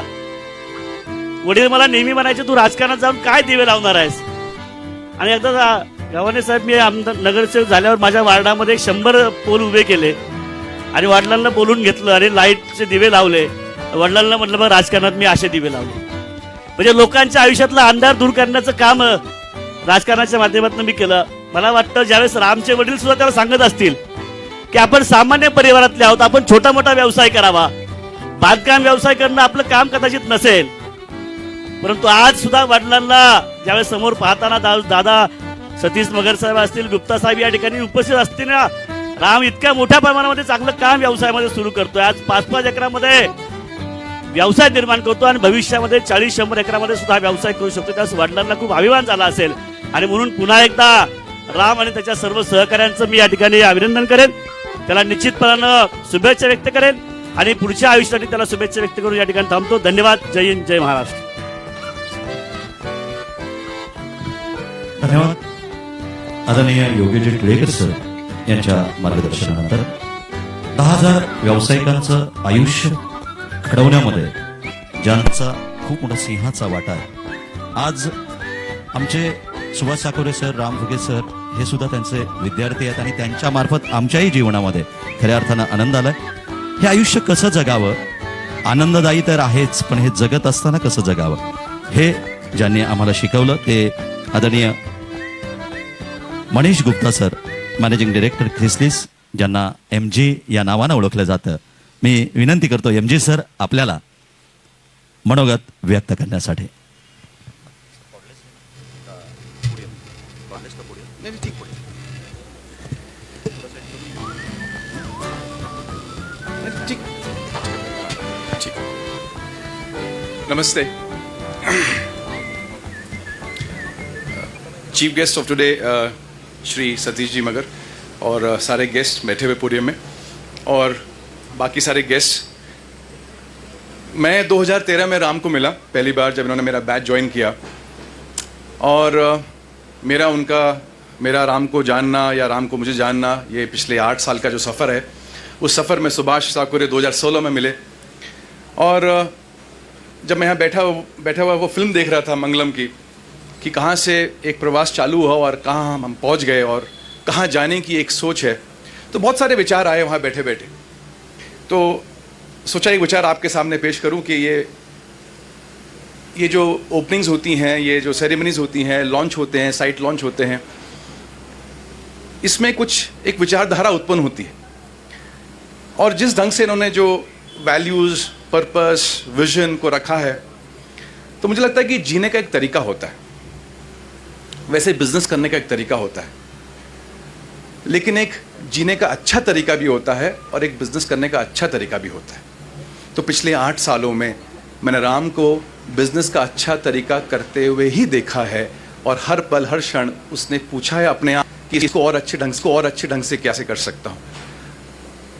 वडील मला नेहमी म्हणायचे तू राजकारणात जाऊन काय दिवे लावणार आहेस. आणि एकदा गावाने साहेब मी नगरसेवक झाल्यावर माझ्या वार्डामध्ये 100 पोल उभे केले आणि वडिलांना बोलून घेतलं आणि लाईटचे दिवे लावले. वडिलांना म्हटलं बघ राजकारणात मी असे दिवे लावले. म्हणजे लोकांच्या आयुष्यातला अंधार दूर करण्याचं काम राजकारणाच्या माध्यमातून मी केलं. मला वाटतं ज्यावेळेस रामचे वडील सुद्धा त्याला सांगत असतील की आपण सामान्य परिवारातले आहोत, आपण छोटा मोठा व्यवसाय करावा, बांधकाम व्यवसाय करणं आपलं काम कदाचित नसेल, परंतु आज सुद्धा वडिलांना ज्यावेळेस समोर पाहताना दादा सतीश मगर साहेब असतील, गुप्ता साहेब या ठिकाणी उपस्थित असतील ना, राम इतक्या मोठ्या प्रमाणामध्ये चांगलं काम व्यवसायामध्ये सुरू करतोय. आज 5-5 एकरामध्ये व्यवसाय निर्माण करतो आणि भविष्यामध्ये 40-100 एकरामध्ये सुद्धा व्यवसाय करू शकतो. त्यास वडिलांना खूप अभिमान झाला असेल. आणि म्हणून पुन्हा एकदा राम आणि त्याच्या सर्व सहकाऱ्यांचं मी या ठिकाणी अभिनंदन करेन, त्याला निश्चितपणानं शुभेच्छा व्यक्त करेन आणि पुढच्या आयुष्यासाठी त्याला शुभेच्छा व्यक्त करून या ठिकाणी थांबतो. धन्यवाद. जय हिंद, जय महाराष्ट्र. धन्यवाद. आदरणीय योगेश टिळेकर सर यांच्या मार्गदर्शनानंतर 10,000 व्यावसायिकांचं आयुष्य घडवण्यामध्ये ज्यांचा खूप मोठा सिंहाचा वाटा आहे. आज आमचे सुभाष साकोरे सर, राम फुगे सर हे सुद्धा त्यांचे विद्यार्थी आहेत आणि त्यांच्या मार्फत आमच्याही जीवनामध्ये खऱ्या अर्थानं आनंद आलाय. हे आयुष्य कसं जगावं, आनंददायी तर आहेच, पण हे जगत असताना कसं जगावं हे ज्यांनी आम्हाला शिकवलं ते आदरणीय Manish Gupta sir, managing director Chrysalis, ज्यांना MG या नावानं ओळखलं जातं. मी विनंती करतो MG सर आपल्याला मनोगत व्यक्त करण्यासाठी. Namaste. Chief guest of today, Shri Satishji Magar. और सारे गेस्ट बैठे हुए पूरे में, और बाकी सारे गेस्ट। मैं 2013 में राम को मिला पहली बार जब इन्होंने मेरा बैच ज्वाइन किया, और मेरा राम को जानना या राम को मुझे जानना, ये पिछले 8 साल का जो सफ़र है, उस सफ़र में सुभाष साकुरे 2016 में मिले। और जब मैं यहाँ बैठा हुआ वो फिल्म देख रहा था मंगलम की, कि कहाँ से एक प्रवास चालू हुआ और कहाँ हम पहुँच गए और कहाँ जाने की एक सोच है, तो बहुत सारे विचार आए वहाँ बैठे बैठे। तो सोचा एक विचार आपके सामने पेश करूं कि ये जो ओपनिंग्स होती हैं, ये जो सेरेमनीज होती हैं, लॉन्च होते हैं, साइट लॉन्च होते हैं, इसमें कुछ एक विचारधारा उत्पन्न होती है। और जिस ढंग से इन्होंने जो वैल्यूज़, पर्पस, विजन को रखा है, तो मुझे लगता है कि जीने का एक तरीका होता है, वैसे बिजनेस करने का एक तरीका होता है, लेकिन एक जीने का अच्छा तरीका भी होता है और एक बिजनेस करने का अच्छा तरीका भी होता है। तो पिछले 8 सालों में मैंने राम को बिजनेस का अच्छा तरीका करते हुए ही देखा है, और हर पल हर क्षण उसने पूछा है अपने आप कि इसको और अच्छे ढंग से कैसे कर सकता हूँ।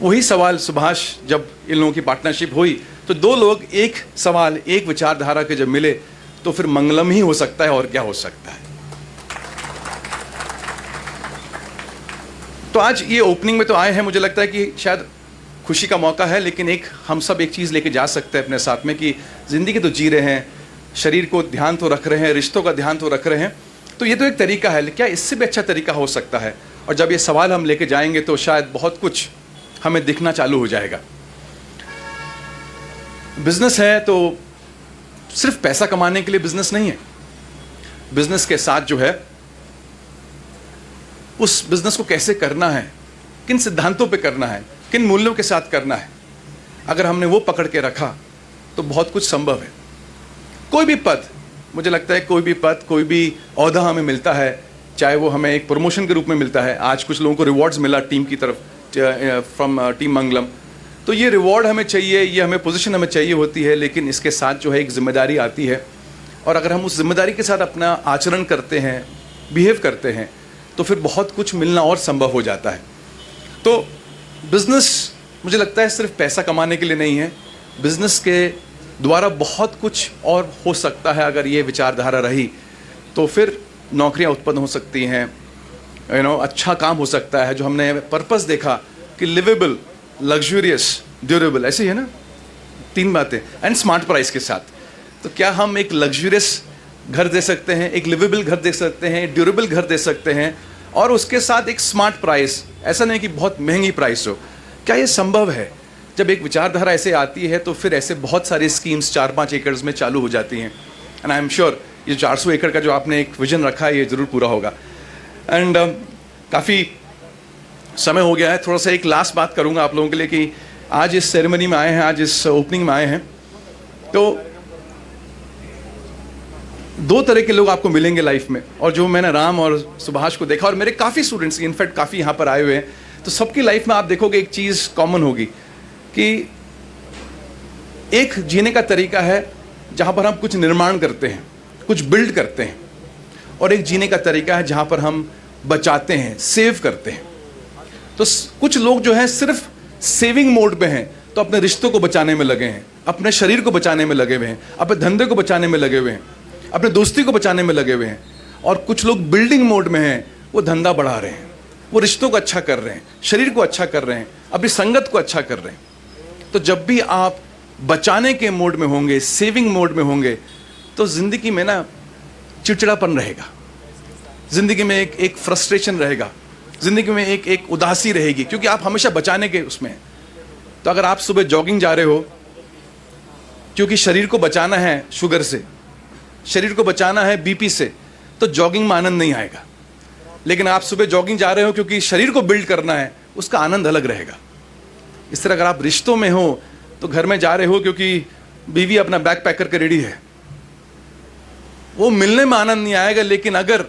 वही सवाल सुभाष, जब इन लोगों की पार्टनरशिप हुई तो 2 लोग एक सवाल, एक विचारधारा के जब मिले, तो फिर मंगलम ही हो सकता है, और क्या हो सकता है। तो आज ये ओपनिंग में तो आए हैं, मुझे लगता है कि शायद खुशी का मौका है, लेकिन एक हम सब एक चीज़ लेके जा सकते हैं अपने साथ में कि ज़िंदगी तो जी रहे हैं, शरीर को ध्यान तो रख रहे हैं, रिश्तों का ध्यान तो रख रहे हैं, तो ये तो एक तरीका है, क्या इससे भी अच्छा तरीका हो सकता है? और जब ये सवाल हम लेके जाएंगे तो शायद बहुत कुछ हमें दिखना चालू हो जाएगा। बिजनेस है तो सिर्फ पैसा कमाने के लिए बिजनेस नहीं है। बिजनेस के साथ जो है, उस बिजनेस को कैसे करना है, किन सिद्धांतों पे करना है, किन मूल्यों के साथ करना है, अगर हमने वो पकड़ के रखा तो बहुत कुछ संभव है। कोई भी पद, मुझे लगता है कोई भी पद, कोई भी ओहदा हमें मिलता है, चाहे वो हमें एक प्रमोशन के रूप में मिलता है। आज कुछ लोगों को रिवॉर्ड्स मिला टीम की तरफ, फ्रॉम टीम मंगलम, तो ये रिवॉर्ड हमें चाहिए, ये हमें पोजीशन हमें चाहिए होती है, लेकिन इसके साथ जो है एक जिम्मेदारी आती है, और अगर हम उस जिम्मेदारी के साथ अपना आचरण करते हैं, बिहेव करते हैं, तो फिर बहुत कुछ मिलना और संभव हो जाता है। तो बिजनेस मुझे लगता है सिर्फ पैसा कमाने के लिए नहीं है, बिजनेस के द्वारा बहुत कुछ और हो सकता है। अगर ये विचारधारा रही तो फिर नौकरियां उत्पन्न हो सकती हैं, अच्छा काम हो सकता है। जो हमने पर्पस देखा कि लिवेबल, लग्जूरियस, ड्यूरेबल, ऐसे ही है ना, 3 बातें, एंड स्मार्ट प्राइस के साथ। तो क्या हम एक लग्जूरियस घर दे सकते हैं, एक लिवेबल घर दे सकते हैं, ड्यूरेबल घर दे सकते हैं, और उसके साथ एक स्मार्ट प्राइस, ऐसा नहीं कि बहुत महंगी प्राइस हो। क्या ये संभव है? जब एक विचारधारा ऐसे आती है तो फिर ऐसे बहुत सारी स्कीम्स 4-5 एकड़ में चालू हो जाती हैं, एंड आई एम श्योर ये 400 एकड़ का जो आपने एक विजन रखा है, ये ज़रूर पूरा होगा। एंड काफ़ी समय हो गया है, थोड़ा सा एक लास्ट बात करूँगा आप लोगों के लिए कि आज इस सेरेमनी में आए हैं, आज इस ओपनिंग में आए हैं, तो 2 तरह के लोग आपको मिलेंगे लाइफ में। और जो मैंने राम और सुभाष को देखा, और मेरे काफ़ी स्टूडेंट्स, इनफैक्ट काफ़ी यहाँ पर आए हुए हैं, तो सबकी लाइफ में आप देखोगे एक चीज़ कॉमन होगी कि एक जीने का तरीका है जहाँ पर हम कुछ निर्माण करते हैं, कुछ बिल्ड करते हैं, और एक जीने का तरीका है जहाँ पर हम बचाते हैं, सेव करते हैं। तो कुछ लोग जो हैं सिर्फ सेविंग मोड पे हैं, तो अपने रिश्तों को बचाने में लगे हैं, अपने शरीर को बचाने में लगे हुए हैं, अपने धंधे को बचाने में लगे हुए हैं, अपने दोस्ती को बचाने में लगे हुए हैं। और कुछ लोग बिल्डिंग मोड में हैं, वो धंधा बढ़ा रहे हैं, वो रिश्तों को अच्छा कर रहे हैं, शरीर को अच्छा कर रहे हैं, अपनी संगत को अच्छा कर रहे हैं। तो जब भी आप बचाने के मोड में होंगे, सेविंग मोड में होंगे, तो जिंदगी में ना चिड़चिड़ापन रहेगा, जिंदगी में एक फ्रस्ट्रेशन रहेगा, जिंदगी में एक उदासी रहेगी, क्योंकि आप हमेशा बचाने के उसमें हैं। तो अगर आप सुबह जॉगिंग जा रहे हो, क्योंकि शरीर को बचाना है शुगर से, शरीर को बचाना है बीपी से, तो जॉगिंग में आनंद नहीं आएगा। लेकिन आप सुबह जॉगिंग जा रहे हो क्योंकि शरीर को बिल्ड करना है, उसका आनंद अलग रहेगा। इस तरह अगर आप रिश्तों में हो तो घर में जा रहे हो क्योंकि बीवी अपना बैग पैक करके रेडी है, वो मिलने में आनंद नहीं आएगा। लेकिन अगर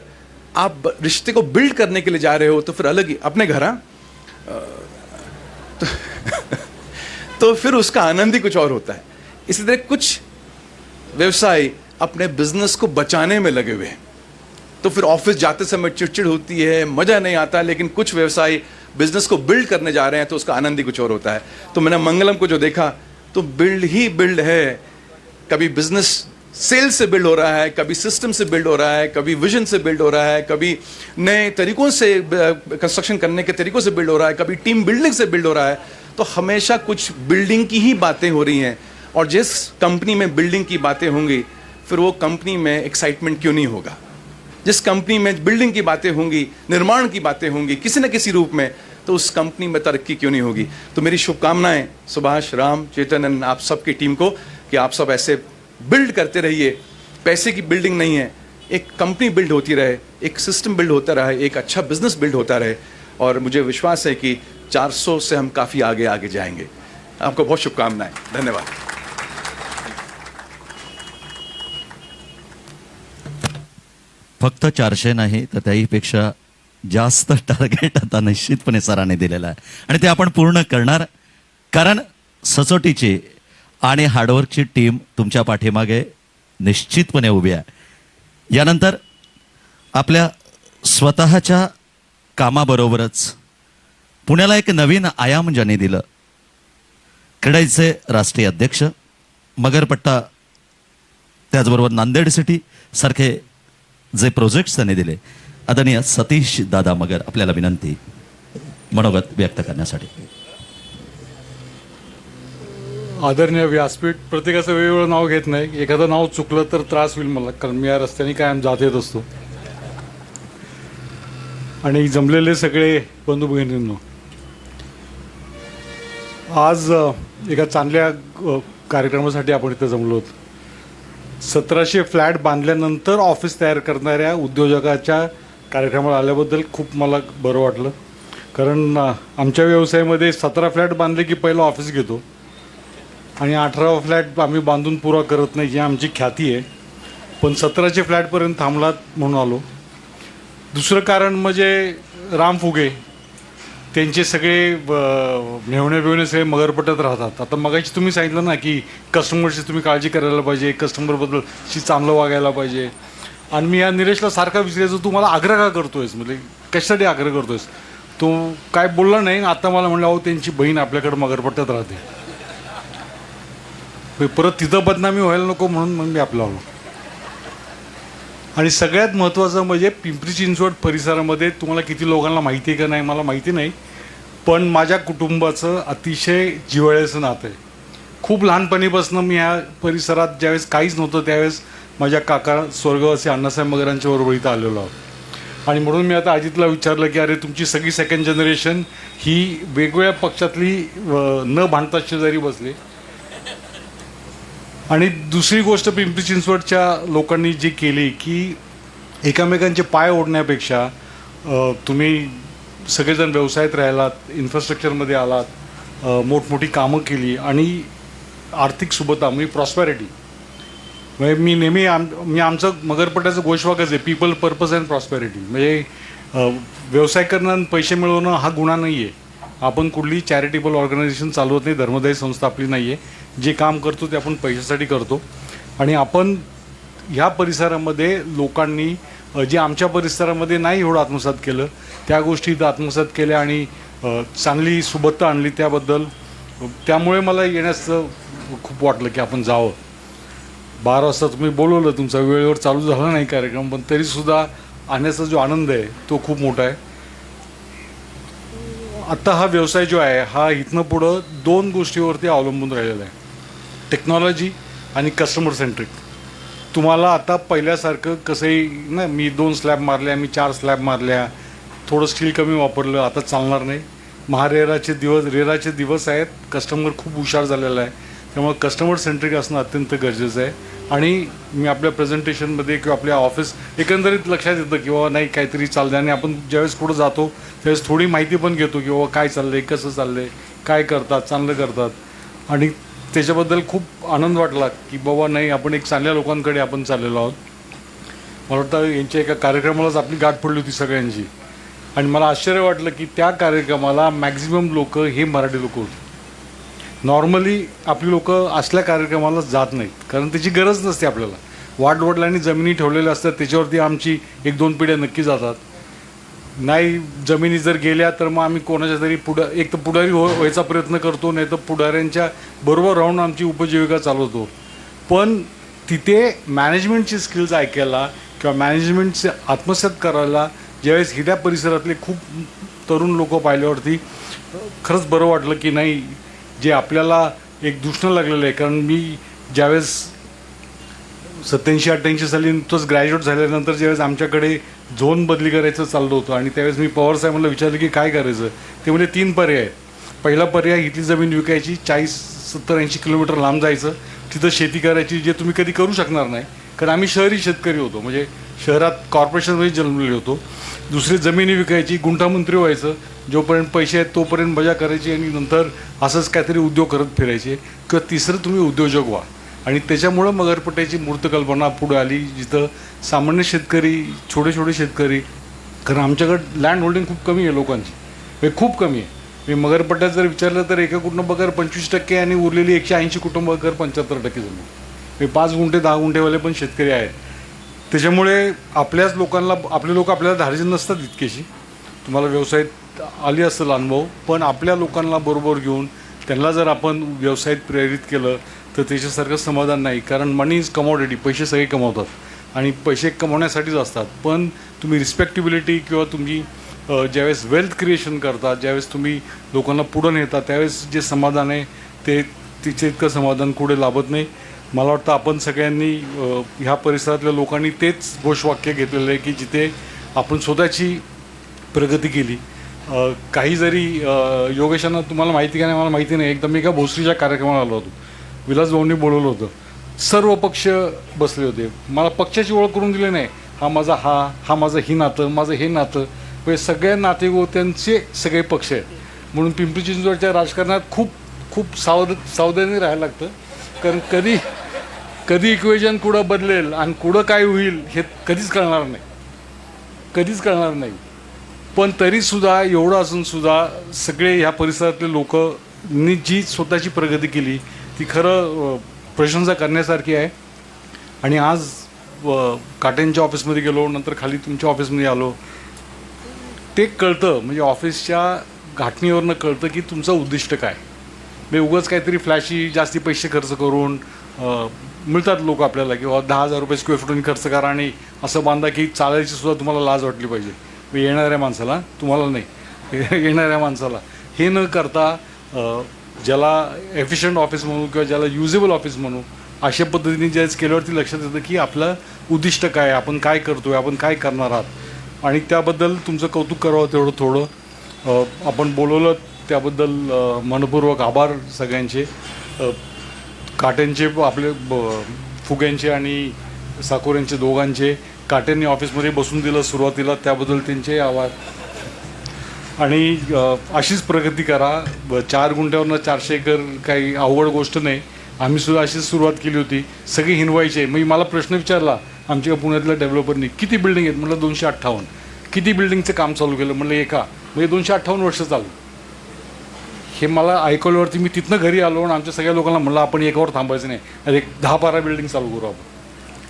आप रिश्ते को बिल्ड करने के लिए जा रहे हो तो फिर अलग ही, अपने घर, तो फिर उसका आनंद ही कुछ और होता है। इसी तरह कुछ व्यवसाय अपने बिजनेस को बचाने में लगे हुए हैं, तो फिर ऑफिस जाते समय चिड़चिड़ होती है, मजा नहीं आता। लेकिन कुछ व्यवसाय बिजनेस को बिल्ड करने जा रहे हैं तो उसका आनंद ही कुछ और होता है। तो मैंने मंगलम को जो देखा तो बिल्ड ही बिल्ड है। कभी बिजनेस सेल से बिल्ड हो रहा है, कभी सिस्टम से बिल्ड हो रहा है, कभी विजन से बिल्ड हो रहा है, कभी नए तरीकों से कंस्ट्रक्शन करने के तरीकों से बिल्ड हो रहा है, कभी टीम बिल्डिंग से बिल्ड हो रहा है। तो हमेशा कुछ बिल्डिंग की ही बातें हो रही हैं। और जिस कंपनी में बिल्डिंग की बातें होंगी फिर वो कंपनी में एक्साइटमेंट क्यों नहीं होगा। जिस कंपनी में बिल्डिंग की बातें होंगी, निर्माण की बातें होंगी किसी न किसी रूप में, तो उस कंपनी में तरक्की क्यों नहीं होगी। तो मेरी शुभकामनाएं सुभाष, राम, चेतन, आप सबकी टीम को कि आप सब ऐसे बिल्ड करते रहिए। पैसे की बिल्डिंग नहीं है, एक कंपनी बिल्ड होती रहे, एक सिस्टम बिल्ड होता रहे, एक अच्छा बिजनेस बिल्ड होता रहे। और मुझे विश्वास है कि 400 से हम काफ़ी आगे आगे जाएंगे। आपको बहुत शुभकामनाएं, धन्यवाद। फक्त 400 नाही तर त्याहीपेक्षा जास्त टार्गेट आता निश्चितपणे सरांनी दिलेलं आहे आणि ते आपण पूर्ण करणार, कारण सचोटीची आणि हार्डवर्कची टीम तुमच्या पाठीमागे निश्चितपणे उभी आहे। यानंतर आपल्या स्वतःच्या कामाबरोबरच पुण्याला एक नवीन आयाम ज्यांनी दिलं, क्रेडाईचे राष्ट्रीय अध्यक्ष, मगरपट्टा, त्याचबरोबर नांदेड सिटी सारखे जे प्रोजेक्ट्स त्यांनी दिले, आदरणीय सतीश दादा मगर, आपल्याला विनंती मनोगत व्यक्त करण्यासाठी। आदरणीय व्यासपीठ, प्रत्येकाचं वेगवेगळं नाव घेत नाही, एखादं नाव चुकलं तर त्रास होईल मला, कारण मी या रस्त्याने कायम जात येत असतो। आणि जमलेले सगळे बंधू भगिनींनो, आज एका चांगल्या कार्यक्रमासाठी आपण इथं जमलो आहोत। 1700 फ्लॅट बांधल्यानंतर ऑफिस तयार करणाऱ्या उद्योजकाच्या कार्यक्रमाला आल्याबद्दल खूप मला बरं वाटलं, कारण आमच्या व्यवसायामध्ये 17 फ्लॅट बांधले की पहिलं ऑफिस घेतो आणि 18वा फ्लॅट आम्ही बांधून पुरा करत नाही, ही आमची ख्याती आहे। पण 1700 फ्लॅटपर्यंत थांबलात म्हणून आलो। दुसरं कारण म्हणजे राम फुगे, त्यांचे सगळे मेहणे बिवणे सगळे मगरपट्ट्यात राहतात। आता मगाशी तुम्ही सांगितलं ना की कस्टमरची तुम्ही काळजी करायला पाहिजे, कस्टमरबद्दलशी चांगलं वागायला पाहिजे। आणि मी या निलेशला सारखा विचारायचो, तू मला आग्रह का करतोयस, म्हणजे कशासाठी आग्रह करतोयस। तो काय बोलला नाही। आता मला म्हणलं, अहो त्यांची बहीण आपल्याकडे मगरपट्ट्यात राहते, परत तिथं बदनामी व्हायला नको म्हणून मग मी आपलं आलो। आणि सगळ्यात महत्त्वाचं म्हणजे पिंपरी चिंचवड परिसरामध्ये तुम्हाला किती लोकांना माहिती आहे का नाही मला माहिती नाही, पण माझ्या कुटुंबाचं अतिशय जिव्हाळ्याचं नातं आहे। खूप लहानपणीपासून मी ह्या परिसरात ज्यावेळेस काहीच नव्हतं त्यावेळेस माझ्या काका स्वर्गवासी अण्णासाहेब मगरांच्या बरोबर इथं आलेलो आहोत। आणि म्हणून मी आता अजितला विचारलं की अरे तुमची सगळी सेकंड जनरेशन ही वेगवेगळ्या पक्षातली न भांडता शेजारी बसले। आणि दुसरी गोष्ट पिंपरी चिंचवडच्या लोकांनी जी केली की एकमेकांचे पाय ओढण्यापेक्षा तुम्ही सगळेजण व्यवसायात राहिलात, इन्फ्रास्ट्रक्चरमध्ये आलात, मोठमोठी कामं केली आणि आर्थिक सुबत्ता म्हणजे प्रॉस्पॅरिटी, म्हणजे मी नेहमी मी आमचं मगरपट्ट्याचं घोषवाक्यच आहे, पीपल पर्पज अँड प्रॉस्पॅरिटी। म्हणजे व्यवसाय करणं आणि पैसे मिळवणं हा गुन्हा नाही आहे। आपण कुठली चॅरिटेबल ऑर्गनायझेशन चालवत नाही, धर्मदायी संस्था आपली नाही आहे। जे काम करतो ते आपण पैशासाठी करतो। आणि आपण ह्या परिसरामध्ये लोकांनी जे आमच्या परिसरामध्ये नाही एवढं आत्मसात केलं त्या गोष्टी इथं आत्मसात केल्या आणि चांगली सुबत्ता आणली त्याबद्दल, त्यामुळे मला येण्याचं खूप वाटलं की आपण जावं। 12 वाजता तुम्ही बोलवलं, तुमचा वेळेवर चालू झाला नाही कार्यक्रम, पण तरीसुद्धा आणण्याचा जो आनंद आहे तो खूप मोठा आहे। आत्ता हा व्यवसाय जो आहे हा इथनं पुढं 2 गोष्टीवरती अवलंबून राहिलेला आहे, टेक्नॉलॉजी आणि कस्टमर सेंट्रिक। तुम्हाला आता पहिल्यासारखं कसंही ना, मी 2 स्लॅब मारल्या, मी 4 स्लॅब मारल्या, थोडं स्टील कमी वापरलं, आता चालणार नाही। रेराचे दिवस आहेत, कस्टमर खूप हुशार झालेला आहे, त्यामुळे कस्टमर सेंट्रिक असणं अत्यंत गरजेचं आहे। आणि मी आपल्या प्रेझेंटेशनमध्ये किंवा आपल्या ऑफिस एकंदरीत लक्षात येतं की बाबा नाही काहीतरी चाललं, आणि आपण ज्यावेळेस पुढं जातो त्यावेळेस थोडी माहिती पण घेतो की बाबा काय चाललं आहे, कसं चाललं आहे, काय करतात, चांगलं करतात। आणि त्याच्याबद्दल खूप आनंद वाटला की बाबा नाही आपण एक चांगल्या लोकांकडे आपण चाललेलो आहोत। मला वाटतं यांच्या एका कार्यक्रमालाच आपली गाठ पडली होती सगळ्यांची, आणि मला आश्चर्य वाटलं की त्या कार्यक्रमाला मॅक्झिमम लोक हे मराठी लोक होते। नॉर्मली आपली लोक असल्या कार्यक्रमाला जात नाहीत, कारण त्याची गरज नसते आपल्याला। वाडवडिलांनी जमिनी ठेवलेल्या असतात त्याच्यावरती आमची 1-2 पिढ्या नक्की जातात। नाही जमिनी जर गेल्या तर मग आम्ही कोणाच्या तरी एक तर पुढारी व्हायचा प्रयत्न करतो, नाही तर पुढाऱ्यांच्या बरोबर राहून आमची उपजीविका चालवतो. पण तिथे मॅनेजमेंटची स्किल्स ऐकायला किंवा मॅनेजमेंटचे आत्मसात करायला ज्यावेळेस हिऱ्या परिसरातले खूप तरुण लोक पाहिल्यावरती खरंच बरं वाटलं की नाही, जे आपल्याला एक दुष्ण लागलेलं आहे. कारण मी ज्यावेळेस 87-88 साली नुकतंच ग्रॅज्युएट झाल्यानंतर ज्यावेळेस आमच्याकडे झोन बदली करायचं चाललं होतं आणि त्यावेळेस मी पवार साहेबांना विचारलं की काय करायचं. ते म्हणजे 3 पर्याय आहेत. पहिला पर्याय इथली जमीन विकायची, 40-70-80 किलोमीटर लांब जायचं, तिथं शेती करायची, जे तुम्ही कधी करू शकणार नाही कारण आम्ही शहरी शेतकरी होतो, म्हणजे शहरात कॉर्पोरेशनमध्ये जन्मलेलो होतो. दुसरी जमिनी विकायची, गुंठामंत्री व्हायचं, जोपर्यंत पैसे आहेत तोपर्यंत मजा करायची आणि नंतर असंच काहीतरी उद्योग करत फिरायचे. किंवा तिसरं तुम्ही उद्योजक व्हा. आणि त्याच्यामुळं मगरपट्ट्याची मूर्त कल्पना पुढे आली, जिथं सामान्य शेतकरी, छोटे छोटे शेतकरी, कारण आमच्याकडं लँड होल्डिंग खूप कमी आहे लोकांची, हे खूप कमी आहे. मी मगरपट्ट्यात जर विचारलं तर एका कुटुंबाकर 25% आणि उरलेली 180 कुटुंबाकर 75% जमीन. हे 5 गुंठे 10 गुंठेवाले पण शेतकरी आहेत. त्याच्यामुळे आपल्याच लोकांना, आपले लोक आपल्याला धार्जिन नसतात इतकेशी. तुम्हाला व्यवसायात आली असेल अनुभव, पण आपल्या लोकांना बरोबर घेऊन त्यांना जर आपण व्यवसायात प्रेरित केलं तर त्याच्यासारखं समाधान नाही. कारण मनी इज कमॉडिटी, पैसे सगळे कमवतात आणि पैसे कमवण्यासाठीच असतात. पण तुम्ही रिस्पेक्टिबिलिटी किंवा तुम्ही ज्यावेळेस वेल्थ क्रिएशन करता, ज्यावेळेस तुम्ही लोकांना पुढं नेता, त्यावेळेस जे समाधान आहे ते तिचे इतकं समाधान कुठे लाभत नाही. मला वाटतं आपण सगळ्यांनी ह्या परिसरातल्या लोकांनी तेच घोषवाक्य घेतलेलं आहे की जिथे आपण स्वतःची प्रगती केली. काही जरी योगेशांना तुम्हाला माहिती का नाही मला माहिती नाही, एकदा मी एका भोसरीच्या कार्यक्रमाला आलो होतो, विलास भाऊंनी बोलवलं होतं, सर्व पक्ष बसले होते. मला पक्षाची ओळख करून दिली नाही, हा माझा हा माझं ही नातं, माझं हे नातं, म्हणजे सगळ्या नातेगोत्यांचे सगळे पक्ष आहेत. म्हणून पिंपरी चिंचवडच्या राजकारणात खूप खूप सावधानी राहायला लागतं. कारण कधी इक्वेशन कुठं बदलेल आणि कुठं काय होईल हे कधीच कळणार नाही. पण तरीसुद्धा एवढं असूनसुद्धा सगळे ह्या परिसरातले लोकांनी जी स्वतःची प्रगती केली ती खरं प्रशंसा करण्यासारखी आहे. आणि आज काटेंच्या ऑफिसमध्ये गेलो, नंतर खाली तुमच्या ऑफिसमध्ये आलो, ते कळतं, म्हणजे ऑफिसच्या घाटणीवरनं कळतं की तुमचं उद्दिष्ट काय. म्हणजे उगाच काहीतरी फ्लॅशी जास्ती पैसे खर्च करून मिळतात लोक आपल्याला, किंवा 10,000 रुपये स्क्वेअर फुटून खर्च करा आणि असं बांधा की चालायची सुद्धा तुम्हाला लाज वाटली पाहिजे. येणाऱ्या माणसाला, तुम्हाला नाही, येणाऱ्या माणसाला हे न करता ज्याला एफिशियंट ऑफिस म्हणू किंवा ज्याला युजेबल ऑफिस म्हणू, अशा पद्धतीने ज्यावेळेस केल्यावरती लक्षात येतं की आपलं उद्दिष्ट काय, आपण काय करतो आहे, आपण काय करणार आहात. आणि त्याबद्दल तुमचं कौतुक करावं तेवढं थोडं. आपण बोलवलं त्याबद्दल मनपूर्वक आभार सगळ्यांचे. काटेंचे, आपले फुग्यांचे आणि साकोऱ्यांचे दोघांचे, काटेंनी ऑफिसमध्ये बसून दिलं सुरुवातीला, त्याबद्दल त्यांचे आभार. आणि अशीच प्रगती करा. 4 गुंठ्यावरनं 400 एकर काही अवघड गोष्ट नाही. आम्ही सुद्धा अशीच सुरुवात केली होती, सगळे हिनवायचे. मग मला प्रश्न विचारला आमच्या पुण्यातल्या डेव्हलपरनी, किती बिल्डिंग आहेत? म्हटलं 258. किती बिल्डिंगचं काम चालू केलं? म्हटलं एका. म्हणजे 258 वर्ष चालू. हे मला ऐकवल्यावरती मी तिथनं घरी आलो आणि आमच्या सगळ्या लोकांना म्हणलं आपण एकावर थांबायचं नाही, अरे 10-12 बिल्डिंग चालू करू आपण,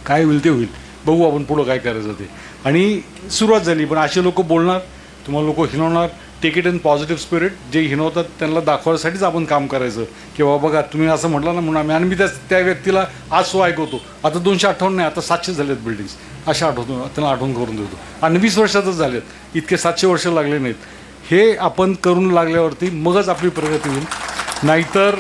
काय होईल ते होईल, बघू आपण पुढं काय करायचं ते. आणि सुरुवात झाली. पण असे लोक बोलणार, तुम्हाला लोक हिनवणार. Take it in positive spirit. जे हिनवतात त्यांना दाखवण्यासाठीच आपण काम करायचं, किंवा बघा तुम्ही असं म्हटलं ना म्हणून आम्ही. आणि मी त्या व्यक्तीला आज सो ऐकवतो, आता 258 नाही, आता 700 झालेत बिल्डिंग्स, अशा आठवतो, त्यांना आठवण करून देतो. आणि 20 वर्षातच झालेत, इतके 700 वर्ष लागले नाहीत. हे आपण करून लागल्यावरती मगच आपली प्रगती होईल. नाहीतर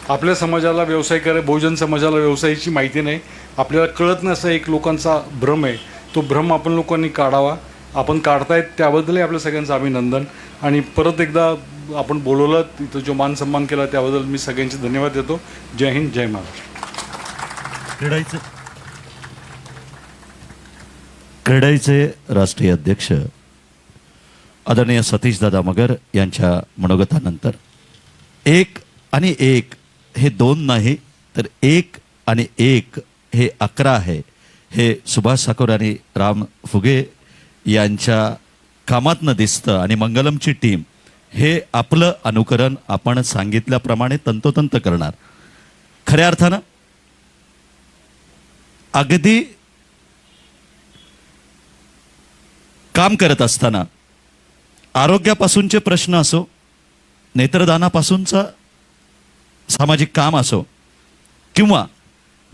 आपल्या समाजाला व्यवसाय बहुजन समाजाला व्यवसायाची माहिती नाही, आपल्याला कळत नाही, असा एक लोकांचा भ्रम आहे. तो भ्रम आपण लोकांनी काढावा. आपण काढतायत त्याबद्दलही आपल्या सगळ्यांचं अभिनंदन. आणि परत एकदा आपण बोलवलं, तिथं जो मान सन्मान केला त्याबद्दल मी सगळ्यांचे धन्यवाद देतो. जय हिंद, जय महाराष्ट्र. क्रेडाईचे राष्ट्रीय अध्यक्ष आदरणीय सतीशदादा मगर यांच्या मनोगतानंतर 1 आणि 1 हे 2 नाही, तर 1 आणि 1 हे 11 आहे. हे सुभाष साकोर आणि राम फुगे यांच्या कामातनं दिसतं. आणि मंगलमची टीम हे आपलं अनुकरण आपण सांगितल्याप्रमाणे तंतोतंत करणार. खऱ्या अर्थानं अगदी काम करत असताना आरोग्यापासूनचे प्रश्न असो, नेत्रदानापासूनचा सामाजिक काम असो, किंवा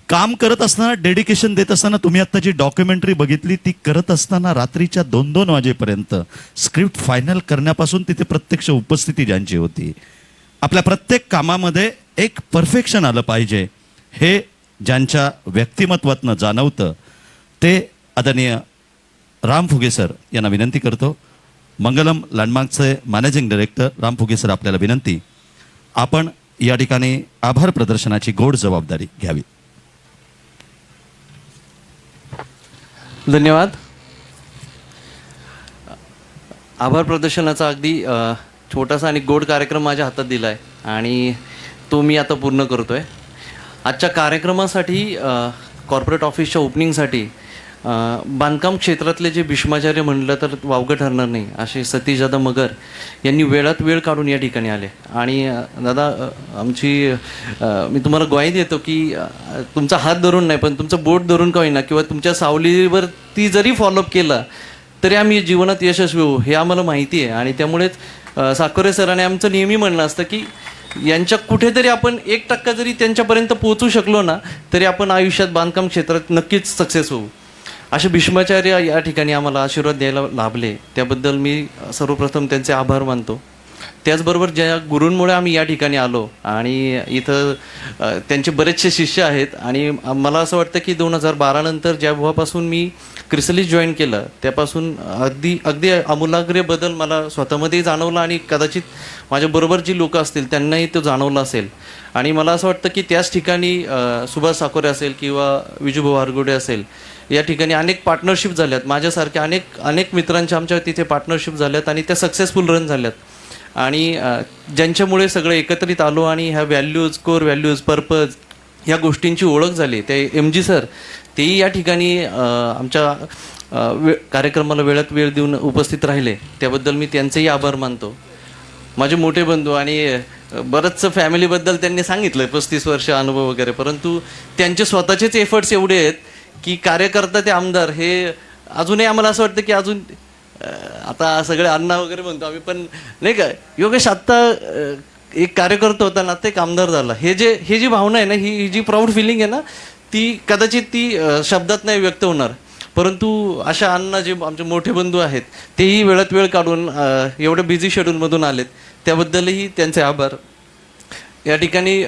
काम करत असताना डेडिकेशन देत असताना तुम्ही आता जी डॉक्युमेंटरी बघितली ती करत असताना रात्रीच्या 2-2 वाजेपर्यंत स्क्रिप्ट फायनल करण्यापासून तिथे प्रत्यक्ष उपस्थिती ज्यांची होती. आपल्या प्रत्येक कामामध्ये एक परफेक्शन आलं पाहिजे हे ज्यांच्या व्यक्तिमत्वातनं जाणवतं ते आदरणीय राम फुगे सर यांना विनंती करतो. मंगलम लँडमार्कचे मॅनेजिंग डायरेक्टर राम फुगे सर, आपल्याला विनंती, आपण या ठिकाणी आभार प्रदर्शनाची गोड जबाबदारी घ्यावी. धन्यवाद. आभार प्रदर्शनाचा अगदी छोटासा आणि गोड कार्यक्रम माझ्या हातात दिला आहे आणि तो मी आता पूर्ण करतो आहे. आजच्या कार्यक्रमासाठी कॉर्पोरेट ऑफिसच्या ओपनिंगसाठी बांधकाम क्षेत्रातले जे भीष्माचार्य म्हणलं तर वावगं ठरणार नाही असे सतीशदादा मगर यांनी वेळात वेळ काढून या ठिकाणी आले. आणि दादा, मी तुम्हाला ग्वाही देतो की तुमचा हात धरून नाही पण तुमचं बोट धरून का होईना किंवा तुमच्या सावलीवर ती जरी फॉलोअप केला तरी आम्ही जीवनात यशस्वी होऊ हे आम्हाला माहिती आहे. आणि त्यामुळेच साकोरे सरांनी आमचं नेहमी म्हणणं असतं की यांच्या कुठेतरी आपण 1% जरी त्यांच्यापर्यंत पोहोचू शकलो ना तरी आपण आयुष्यात बांधकाम क्षेत्रात नक्कीच सक्सेस होऊ. असे भीष्माचार्य या ठिकाणी आम्हाला आशीर्वाद द्यायला लाभले त्याबद्दल मी सर्वप्रथम त्यांचे आभार मानतो. त्याचबरोबर ज्या गुरूंमुळे आम्ही या ठिकाणी आलो आणि इथं त्यांचे बरेचसे शिष्य आहेत आणि मला असं वाटतं की 2012 नंतर जेव्हापासून मी क्रिसलीस जॉईन केलं त्यापासून अगदी आमूलाग्र बदल मला स्वतःमध्येही जाणवला आणि कदाचित माझ्याबरोबर जी लोकं असतील त्यांनाही तो जाणवला असेल. आणि मला असं वाटतं की त्याच ठिकाणी सुभाष साकोरे असेल किंवा विजूभाऊ हरगोडे असेल या ठिकाणी अनेक पार्टनरशिप झाल्यात. माझ्यासारख्या अनेक मित्रांच्या आमच्या तिथे पार्टनरशिप झाल्यात आणि त्या सक्सेसफुल रन झाल्यात. आणि ज्यांच्यामुळे सगळं एकत्रित आलो आणि ह्या व्हॅल्यूज, कोर व्हॅल्यूज, पर्पज ह्या गोष्टींची ओळख झाली. ते MG सर तेही या ठिकाणी आमच्या कार्यक्रमाला वेळात वेळ देऊन उपस्थित राहिले त्याबद्दल मी त्यांचेही आभार मानतो. माझे मोठे बंधू आणि बरंचसं फॅमिलीबद्दल त्यांनी सांगितलं 35 वर्ष अनुभव वगैरे, परंतु त्यांचे स्वतःचेच एफर्ट्स एवढे आहेत की कार्यकर्ता ते आमदार हे अजूनही आम्हाला असं वाटतं की अजून आता सगळे अण्णा वगैरे म्हणतो आम्ही पण नाही का, योगेश आत्ता एक कार्यकर्ता होता ना, आता एक आमदार झाला. हे जी भावना आहे ना, ही जी प्राऊड फिलिंग आहे ना, ती कदाचित ती शब्दात नाही व्यक्त होणार. परंतु अशा अण्णा जे आमचे मोठे बंधू आहेत तेही वेळात वेळ काढून एवढ्या बिझी शेड्यूलमधून आलेत त्याबद्दलही त्यांचे आभार. या ठिकाणी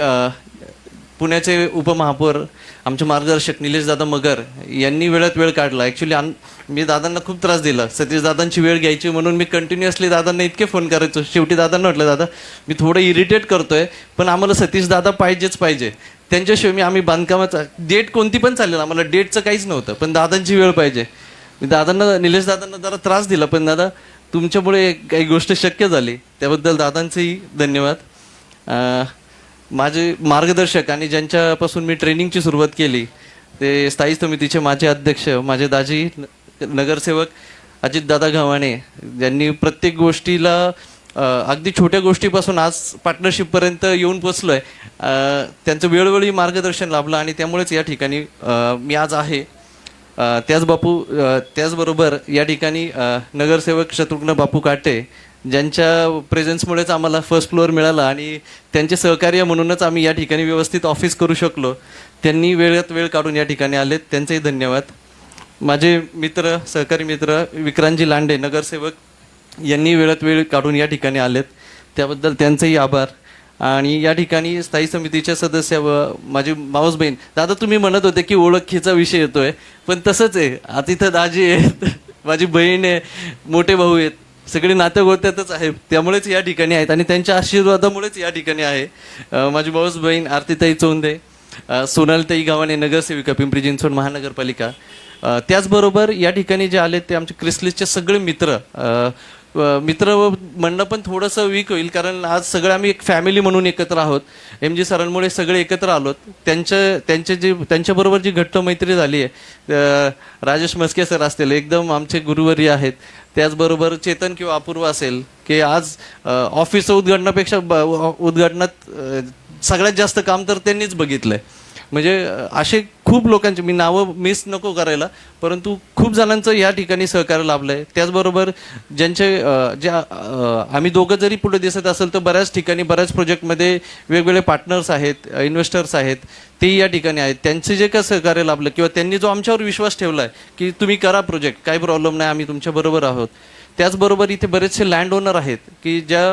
पुण्याचे उपमहापौर आमचे मार्गदर्शक निलेशदादा मगर यांनी वेळात वेळ काढला. ॲक्च्युली मी दादांना खूप त्रास दिला, सतीशदादांची वेळ घ्यायची म्हणून मी कंटिन्युअसली दादांना इतके फोन करायचो. शेवटी दादांना म्हटलं, दादा मी थोडं इरिटेट करतोय पण आम्हाला सतीशदादा पाहिजेच पाहिजे. त्यांच्याशिवाय आम्ही बांधकामाचा डेट कोणती पण चालेल, आम्हाला डेटचं काहीच नव्हतं पण दादांची वेळ पाहिजे. मी दादांना, निलेशदादांना जरा त्रास दिला पण दादा तुमच्यामुळे काही गोष्ट शक्य झाली त्याबद्दल दादांचेही धन्यवाद. माझे मार्गदर्शक आणि ज्यांच्यापासून मी ट्रेनिंगची सुरुवात केली ते स्थायी समितीचे माझे अध्यक्ष, माझे दाजी नगरसेवक अजितदादा गव्हाणे, ज्यांनी प्रत्येक गोष्टीला अगदी छोट्या गोष्टीपासून आज पार्टनरशिपपर्यंत येऊन पोचलो आहे. त्यांचं वेळोवेळी मार्गदर्शन लाभलं आणि त्यामुळेच या ठिकाणी मी आज आहे. त्याचबरोबर या ठिकाणी नगरसेवक शत्रुघ्न बापू काटे ज्यांच्या प्रेझेन्समुळेच आम्हाला फर्स्ट फ्लोअर मिळाला आणि त्यांचे सहकार्य म्हणूनच आम्ही या ठिकाणी व्यवस्थित ऑफिस करू शकलो. त्यांनी वेळात वेळ काढून या ठिकाणी आलेत, त्यांचेही धन्यवाद. माझे मित्र, सहकारी मित्र विक्रांतजी लांडे नगरसेवक यांनी वेळात वेळ काढून या ठिकाणी आलेत त्याबद्दल त्यांचेही आभार. आणि या ठिकाणी स्थायी समितीच्या सदस्य व माझी मावस बहीण, दादा तुम्ही म्हणत होते की ओळखीचा विषय येतोय पण तसंच आहे. आता इथं दाजी आहेत, माझी बहीण आहे, मोठे भाऊ आहेत, सगळे नातेगोत्यातच आहे त्यामुळेच या ठिकाणी आहेत आणि त्यांच्या आशीर्वादामुळेच या ठिकाणी आहे. माझी मावस बहीण आरतीताई चोंदे, सोनालताई गावाने नगरसेविका पिंपरी चिंचवड महानगरपालिका. त्याचबरोबर या ठिकाणी जे आले ते आमचे क्रिसलीसचे सगळे मित्र म्हणणं पण थोडंसं वीक होईल कारण आज सगळं आम्ही एक फॅमिली म्हणून एकत्र आहोत. MG सरांमुळे सगळे एकत्र आलोत. त्यांच्याबरोबर जी घट्ट मैत्री झाली आहे, राजेश मस्के सर असतील एकदम आमचे गुरुवर्य आहेत. त्याचबरोबर चेतन किंवा अपूर्व असेल की आज ऑफिसचं उद्घाटनात सगळ्यात जास्त काम तर त्यांनीच बघितलं आहे. म्हणजे असे खूप खूप लोकांचे, मी नावं मिस नको करायला, परंतु खूप जणांचं या ठिकाणी सहकार्य लाभलं आहे. त्याचबरोबर आम्ही दोघं जरी पुढे दिसत असेल तर बऱ्याच ठिकाणी बऱ्याच प्रोजेक्टमध्ये वेगवेगळे पार्टनर्स आहेत, इन्व्हेस्टर्स आहेत, तेही या ठिकाणी आहेत. त्यांचे जे काय सहकार्य लाभलं किंवा त्यांनी जो आमच्यावर विश्वास ठेवला आहे की तुम्ही करा प्रोजेक्ट, काही प्रॉब्लेम नाही, आम्ही तुमच्याबरोबर आहोत. त्याचबरोबर इथे बरेचसे लँड ओनर आहेत की ज्या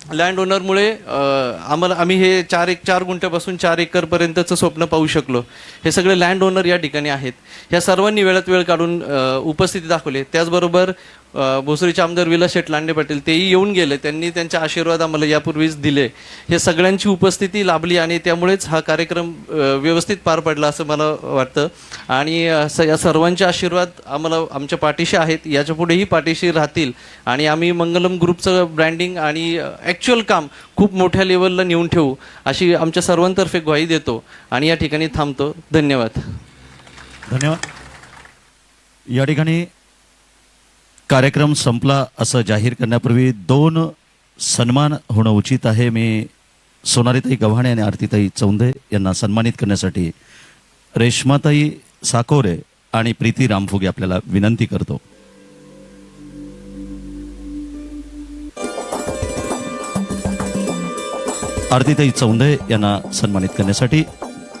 लँड ओनरमुळे आम्ही हे 4 गुंठ्यापासून 4 एकरपर्यंतचं स्वप्न पाहू शकलो. हे सगळे लँड ओनर या ठिकाणी आहेत. ह्या सर्वांनी वेळात वेळ काढून उपस्थिती दाखवली. त्याचबरोबर भोसरीचे आमदार विलास शेठ लांडे पाटील तेही येऊन गेले, त्यांनी त्यांचे आशीर्वाद आम्हाला यापूर्वीच दिले. हे सगळ्यांची उपस्थिती लाभली आणि त्यामुळेच हा कार्यक्रम व्यवस्थित पार पडला असं मला वाटतं. आणि या सर्वांचे आशीर्वाद आम्हाला आमच्या पाठीशी आहेत, याच्या पुढेही पाठीशी राहतील. आणि आम्ही मंगलम ग्रुपचं ब्रँडिंग आणि ॲक्च्युअल काम खूप मोठ्या लेवलला नेऊन ठेवू अशी आमच्या सर्वांतर्फे ग्वाही देतो आणि या ठिकाणी थांबतो. धन्यवाद. धन्यवाद. या ठिकाणी कार्यक्रम संपला असं जाहीर करण्यापूर्वी 2 सन्मान होणं उचित आहे. मी सोनालीताई गव्हाणे आणि आरतीताई चौंदे यांना सन्मानित करण्यासाठी रेश्माताई साकोरे आणि प्रीती रामफुगे आपल्याला विनंती करतो. आरतीताई चौंदे यांना सन्मानित करण्यासाठी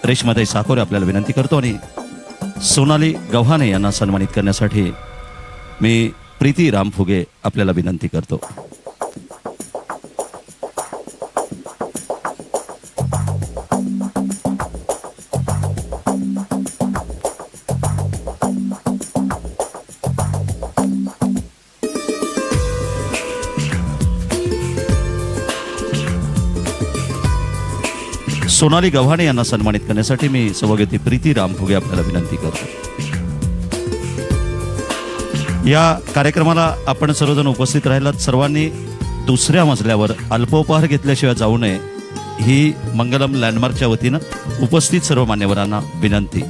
रेश्माताई साकोरे आपल्याला विनंती करतो आणि सोनाली गव्हाणे यांना सन्मानित करण्यासाठी मी प्रीती रामफुगे आपल्याला विनंती करतो. सोनाली गव्हाणे यांना सन्मानित करण्यासाठी मी सभागती प्रीती रामफुगे आपल्याला विनंती करतो. या कार्यक्रमाला आपण सर्वजण उपस्थित राहिलात. सर्वांनी दुसऱ्या मजल्यावर अल्पोपहार घेतल्याशिवाय जाऊ नये ही मंगलम लँडमार्कच्या वतीनं उपस्थित सर्व मान्यवरांना विनंती.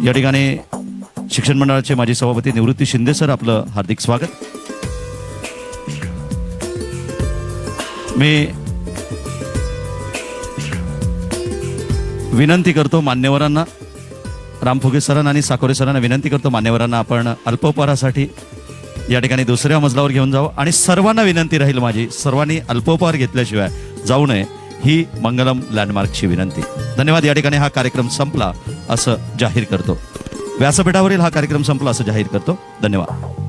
या ठिकाणी शिक्षण मंडळाचे माजी सभापती निवृत्ती शिंदे सर, आपलं हार्दिक स्वागत. मी विनंती करतो मान्यवरांना, रामफुगे सरांना आणि साकोरे सरांना विनंती करतो मान्यवरांना आपण अल्पोपहारासाठी या ठिकाणी दुसऱ्या मजल्यावर घेऊन जावं. आणि सर्वांना विनंती राहील माझी, सर्वांनी अल्पोपहार घेतल्याशिवाय जाऊ नये ही मंगलम लँडमार्कची विनंती. धन्यवाद. या ठिकाणी हा कार्यक्रम संपला असं जाहीर करतो. व्यासपीठावरील हा कार्यक्रम संपला असं जाहीर करतो. धन्यवाद.